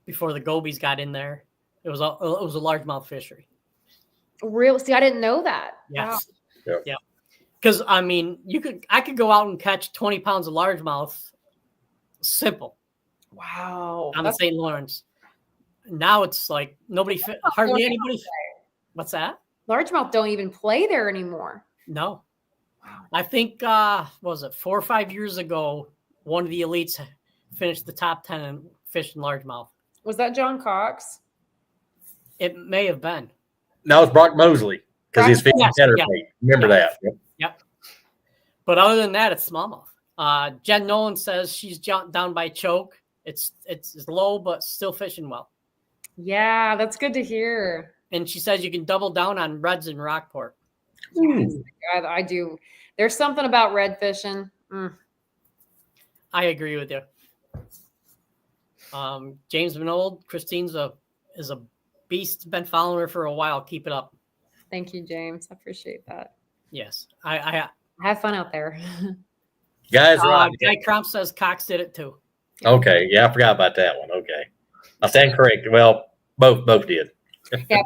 C: before the gobies got in there, it was a largemouth fishery.
D: Really? See, I didn't know that.
C: Yes.
A: Wow.
C: Yeah. Because I mean, I could go out and catch 20 pounds of largemouth, simple.
D: Wow.
C: On the St. Lawrence. Now it's like hardly anybody. What's that?
D: Largemouth don't even play there anymore.
C: No. Wow. I think was it 4 or 5 years ago, one of the elites finished the top 10 and fished in largemouth.
D: Was that John Cox?
C: It may have been.
A: No, it's Brock Mosley because he's fishing chatterbait. Remember that?
C: Yep. But other than that, it's smallmouth. Jen Nolan says she's jumped down by choke. It's low, but still fishing well.
D: Yeah, that's good to hear.
C: And she says you can double down on reds in Rockport.
D: Yes, I do. There's something about red fishing.
C: I agree with you. James Minold, Kristine's is a beast. Been following her for a while. Keep it up.
D: Thank you, James. I appreciate that.
C: Yes, I
D: have fun out there.
A: Guys, right.
C: Guy Crump says Cox did it too.
A: Okay, yeah, I forgot about that one. Okay, I stand correct. Well, both did.
D: Yeah,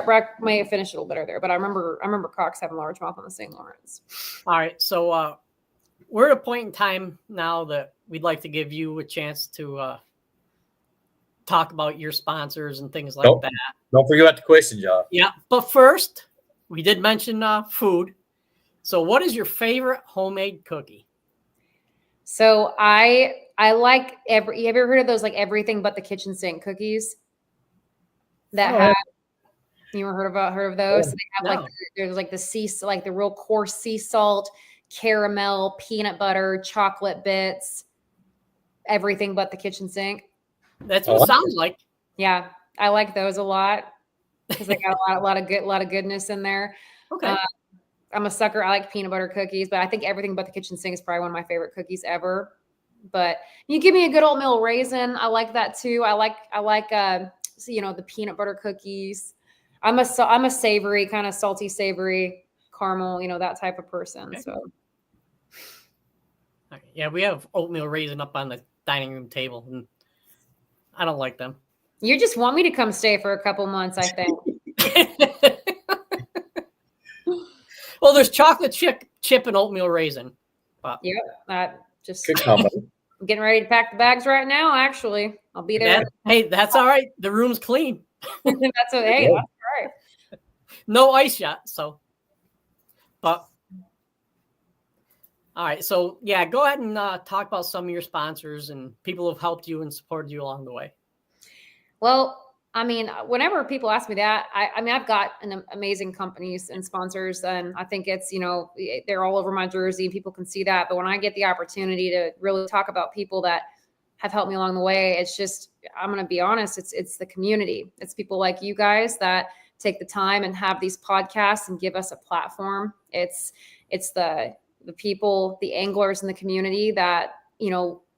D: Brock may have finished a little better there, but I remember Cox having largemouth on the St. Lawrence.
C: All right, so we're at a point in time now that we'd like to give you a chance to talk about your sponsors and things like that.
A: Don't forget about the question, John.
C: Yeah, but first, we did mention food. So what is your favorite homemade cookie? So
D: I like have you ever heard of those like everything but the kitchen sink cookies? You ever heard of those? So they have there's like the real coarse sea salt, caramel, peanut butter, chocolate bits, everything but the kitchen sink.
C: That's what it sounds like.
D: Yeah, I like those a lot because they got a lot of goodness in there.
C: Okay.
D: I'm a sucker. I like peanut butter cookies, but I think everything but the kitchen sink is probably one of my favorite cookies ever. But you give me a good oatmeal raisin, I like that too. I like the peanut butter cookies. I'm a savory, kind of salty, savory, caramel, that type of person. Okay. So
C: yeah, we have oatmeal raisin up on the dining room table, and I don't like them.
D: You just want me to come stay for a couple months, I think.
C: Well, there's chocolate chip and oatmeal raisin.
D: But I'm getting ready to pack the bags right now. Actually, I'll be there.
C: That's all right. The room's clean.
D: That's all right.
C: No ice yet. So, but all right. So yeah, go ahead and talk about some of your sponsors and people who've helped you and supported you along the way.
D: Well, I mean, whenever people ask me that, I've got an amazing companies and sponsors, and I think it's, they're all over my jersey and people can see that. But when I get the opportunity to really talk about people that have helped me along the way, it's just, I'm going to be honest, it's the community. It's people like you guys that take the time and have these podcasts and give us a platform. It's the people, the anglers in the community that,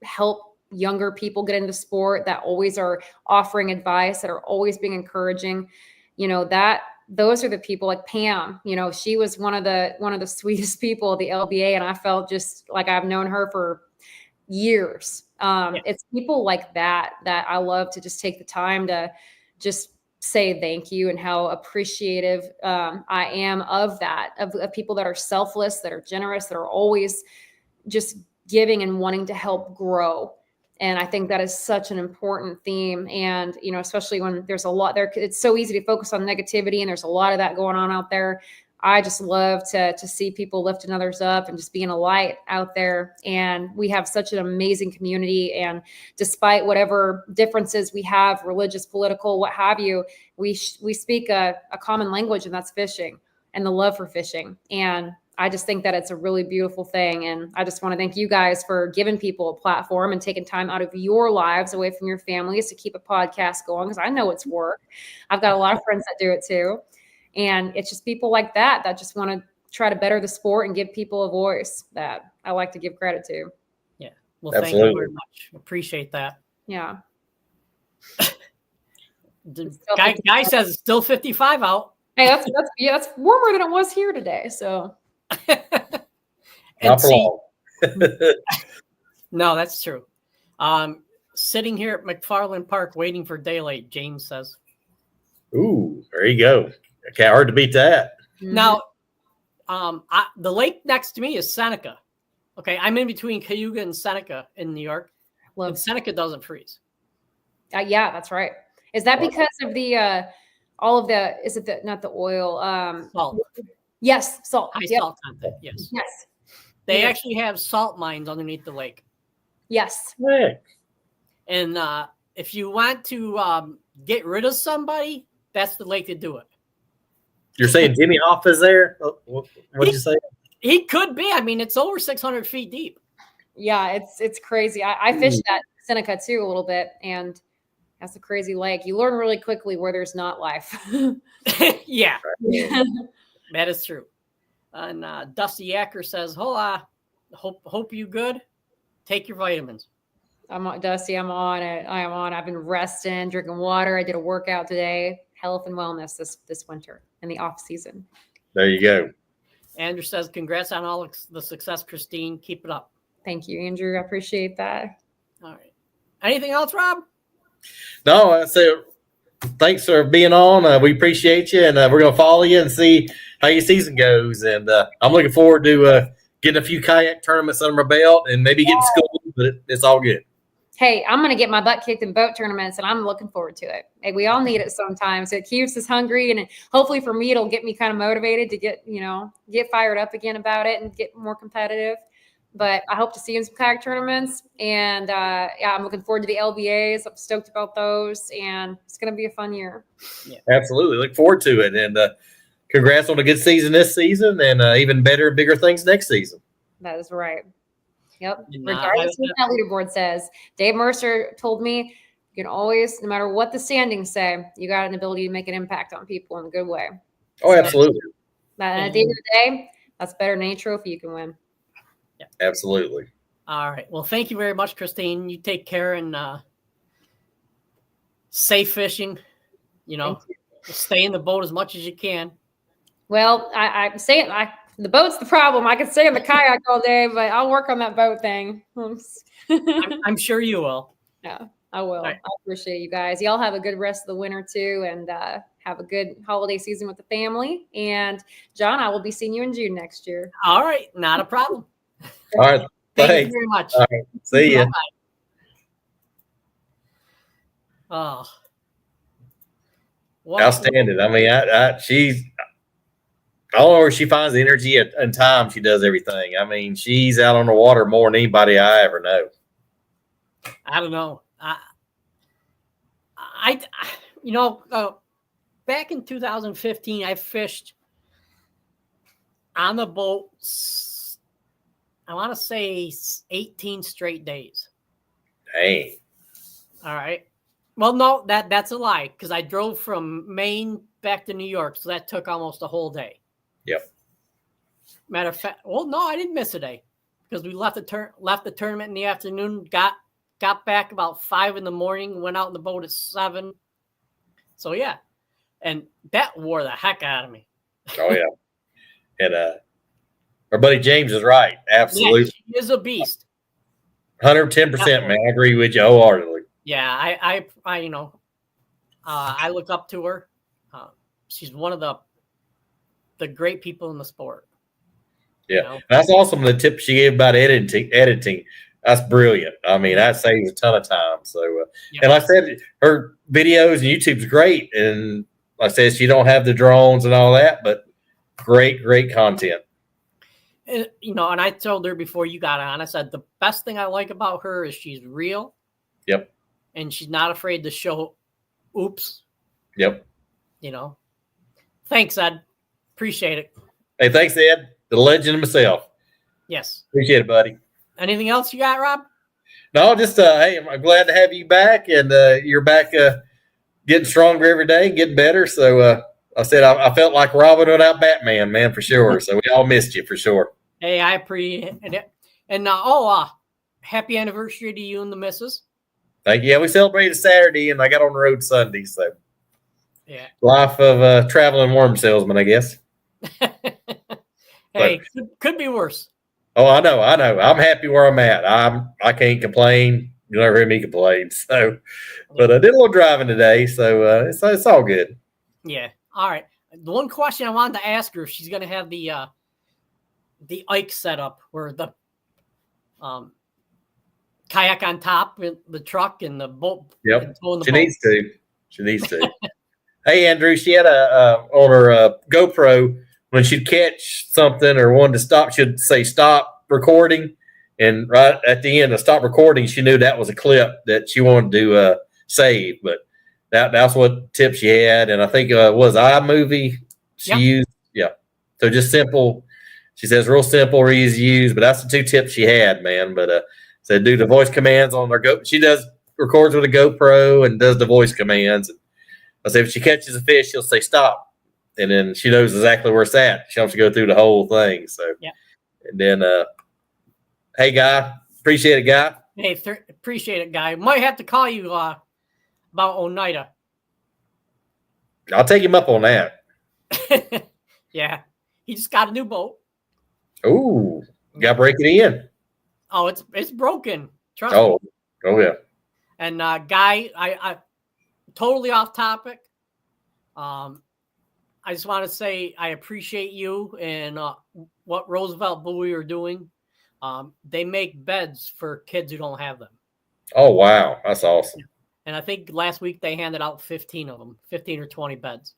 D: help younger people get into sport, that always are offering advice, that are always being encouraging. That those are the people like Pam, she was one of the sweetest people at the LBA. And I felt just like I've known her for years. It's people like that I love to just take the time to just say thank you and how appreciative I am of that, of people that are selfless, that are generous, that are always just giving and wanting to help grow. And I think that is such an important theme. And, especially when there's a lot there, it's so easy to focus on negativity and there's a lot of that going on out there. I just love to see people lifting others up and just being a light out there. And we have such an amazing community. And despite whatever differences we have, religious, political, what have you, we speak a common language, and that's fishing and the love for fishing. And I just think that it's a really beautiful thing. And I just want to thank you guys for giving people a platform and taking time out of your lives away from your families to keep a podcast going, because I know it's work. I've got a lot of friends that do it too. And it's just people like that just want to try to better the sport and give people a voice that I like to give credit to.
C: Yeah. Well, thank you very much. Appreciate that.
D: Yeah.
C: Guy says it's still 55 out.
D: Hey, that's warmer than it was here today. So.
A: Not for long.
C: No, that's true. Sitting here at McFarland Park waiting for daylight, James says.
A: Ooh, there you go. Okay, hard to beat that.
C: Now, the lake next to me is Seneca. Okay, I'm in between Cayuga and Seneca in New York. And Seneca doesn't freeze.
D: Yeah, that's right. Is that because of the all of the? Is it not the oil?
C: Salt.
D: Yes, salt.
C: High salt content. Yes.
D: Yes.
C: They actually have salt mines underneath the lake.
D: Yes.
A: Right.
C: And if you want to get rid of somebody, that's the lake to do it.
A: You're saying Jimmy Hoff is there? What did you say?
C: He could be. I mean, it's over 600 feet deep.
D: Yeah, it's crazy. I fished that Seneca too a little bit, and that's a crazy lake. You learn really quickly where there's not life.
C: Yeah. That is true. And Dusty Yacker says, hola, hope you good. Take your vitamins.
D: I'm on, Dusty. I'm on it. I am on. I've been resting, drinking water. I did a workout today. Health and wellness this winter in the off season.
A: There you go.
C: Andrew says, congrats on all the success, Kristine. Keep it up.
D: Thank you, Andrew. I appreciate that.
C: All right. Anything else, Rob?
A: No, I say thanks for being on. We appreciate you, and we're going to follow you and see how your season goes. And I'm looking forward to getting a few kayak tournaments under my belt and maybe getting school, but it's all good.
D: Hey, I'm going to get my butt kicked in boat tournaments, and I'm looking forward to it. Hey, we all need it sometimes. It keeps us hungry, and hopefully for me, it'll get me kind of motivated to get fired up again about it and get more competitive. But I hope to see you in some kayak tournaments. And I'm looking forward to the LBAs. I'm stoked about those, and it's going to be a fun year.
A: Yeah, absolutely. Look forward to it. And congrats on a good season this season, and even better and bigger things next season.
D: That is right. Yep. Regardless of what that leaderboard says, Dave Mercer told me you can always, no matter what the standings say, you got an ability to make an impact on people in a good way.
A: Oh, absolutely.
D: At the end of the day, that's better than any trophy you can win.
C: Yeah.
A: Absolutely.
C: All right. Well, thank you very much, Kristine. You take care and safe fishing. Stay in the boat as much as you can.
D: Well, I'm saying the boat's the problem. I could stay in the kayak all day, but I'll work on that boat thing.
C: I'm sure you will.
D: Yeah, I will.
C: Right.
D: I appreciate you guys. Y'all have a good rest of the winter too, and have a good holiday season with the family. And John, I will be seeing you in June next year.
C: All right. Not a problem.
A: All right.
C: Thank you very much.
A: All right. See ya.
C: Oh.
A: Outstanding. I mean, I don't know where she finds the energy and time she does everything. I mean, she's out on the water more than anybody I ever know.
C: I don't know. Back in 2015, I fished on the boat, I want to say 18 straight days.
A: Dang.
C: All right. Well, no, that's a lie, because I drove from Maine back to New York, so that took almost a whole day.
A: Yep.
C: Matter of fact, well, no, I didn't miss a day, because we left the tournament in the afternoon, got back about 5 a.m, went out in the boat at 7. So yeah, And that wore the heck out of me.
A: Oh yeah. And our buddy James is right. Absolutely.
C: Yeah, she is a beast.
A: 110%, man. I agree with you wholeheartedly.
C: Yeah, I you know, I look up to her. She's one of the great people in the sport.
A: Yeah,
C: You know?
A: that's awesome. The tip she gave about editing, that's brilliant. I mean, that saves a ton of time. So, and like I said, her videos and YouTube's great. And like I said, she don't have the drones and all that, but great content.
C: And, you know, and I told her before you got on, I said the best thing I like about her is she's real.
A: Yep.
C: And she's not afraid to show oops.
A: Yep.
C: You know. Thanks, Ed. Appreciate it.
A: Hey, thanks, Ed. The legend himself.
C: Yes.
A: Appreciate it, buddy. Anything
C: else you got, Rob?
A: No, just hey, I'm glad to have you back, and you're back getting stronger every day, getting better. So I said I felt like Robin without Batman, man, for sure. So we all missed you for sure.
C: Hey, I appreciate it. And happy anniversary to you and the missus.
A: Thank you. Yeah, we celebrated Saturday, and I got on the road Sunday. So
C: yeah,
A: life of traveling worm salesman, I guess.
C: Hey, could be worse.
A: Oh, I know. I'm happy where I'm at. I can't complain. You'll never hear me complain. So, but I did a little driving today, so it's all good.
C: Yeah. All right. The one question I wanted to ask her if she's going to have the Ike setup where the kayak on top with the truck and the boat.
A: Yep. She needs to. Hey, Andrew, she had on her GoPro. When she'd catch something or wanted to stop, she'd say stop recording. And right at the end of stop recording, she knew that was a clip that she wanted to save. But that's what tip she had. And I think it was iMovie she used. Yeah. So just simple. She says real simple, easy to use. But that's the 2 tips she had, man. But said do the voice commands on her Go. She records with a GoPro and does the voice commands. And I said if she catches a fish, she'll say stop. And then she knows exactly where it's at. She don't have to go through the whole thing. So, yeah. And then, hey, Guy. Appreciate it, Guy.
C: Hey, appreciate it, Guy. Might have to call you about Oneida.
A: I'll take him up on that.
C: Yeah. He just got a new boat.
A: Ooh. Got to break it in.
C: Oh, it's broken. Trust me.
A: Oh, yeah.
C: And, Guy, I totally off topic. I just want to say I appreciate you and what Roosevelt Buoy are doing. They make beds for kids who don't have them.
A: Oh, wow. That's awesome.
C: And I think last week they handed out 15 of them, 15 or 20 beds.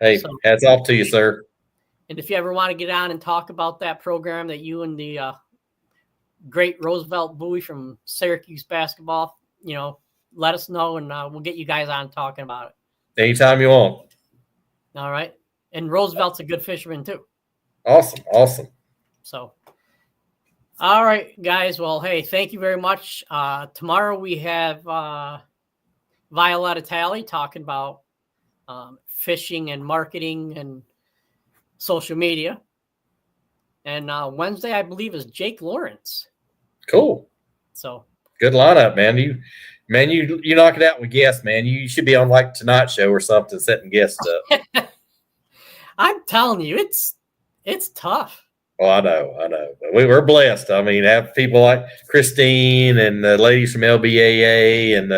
A: Hey, hats off to you, sir.
C: And if you ever want to get on and talk about that program that you and the great Roosevelt Buoy from Syracuse basketball, let us know and we'll get you guys on talking about it.
A: Anytime you want.
C: All right. And Roosevelt's a good fisherman too.
A: Awesome.
C: So, all right, guys. Well, hey, thank you very much. Tomorrow we have Violetta Talley talking about fishing and marketing and social media. And Wednesday, I believe, is Jake Lawrence.
A: Cool.
C: So
A: good lineup, man. You knock it out with guests, man. You should be on like Tonight Show or something, setting guests up.
C: I'm telling you, it's tough.
A: Oh, I know. We're blessed. I mean, have people like Kristine and the ladies from LBAA and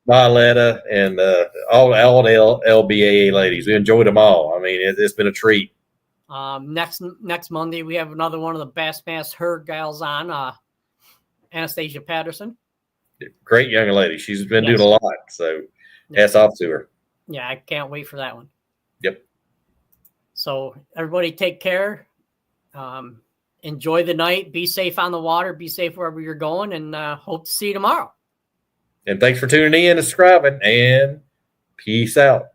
A: Violetta and all the LBAA ladies. We enjoyed them all. I mean, it's been a treat.
C: Next Monday, we have another one of the Bassmaster Herd gals on, Anastasia Patterson.
A: Great young lady. She's been doing a lot. So hats off to her.
C: Yeah, I can't wait for that one.
A: Yep.
C: So everybody take care. Enjoy the night. Be safe on the water. Be safe wherever you're going. And hope to see you tomorrow.
A: And thanks for tuning in and subscribing. And peace out.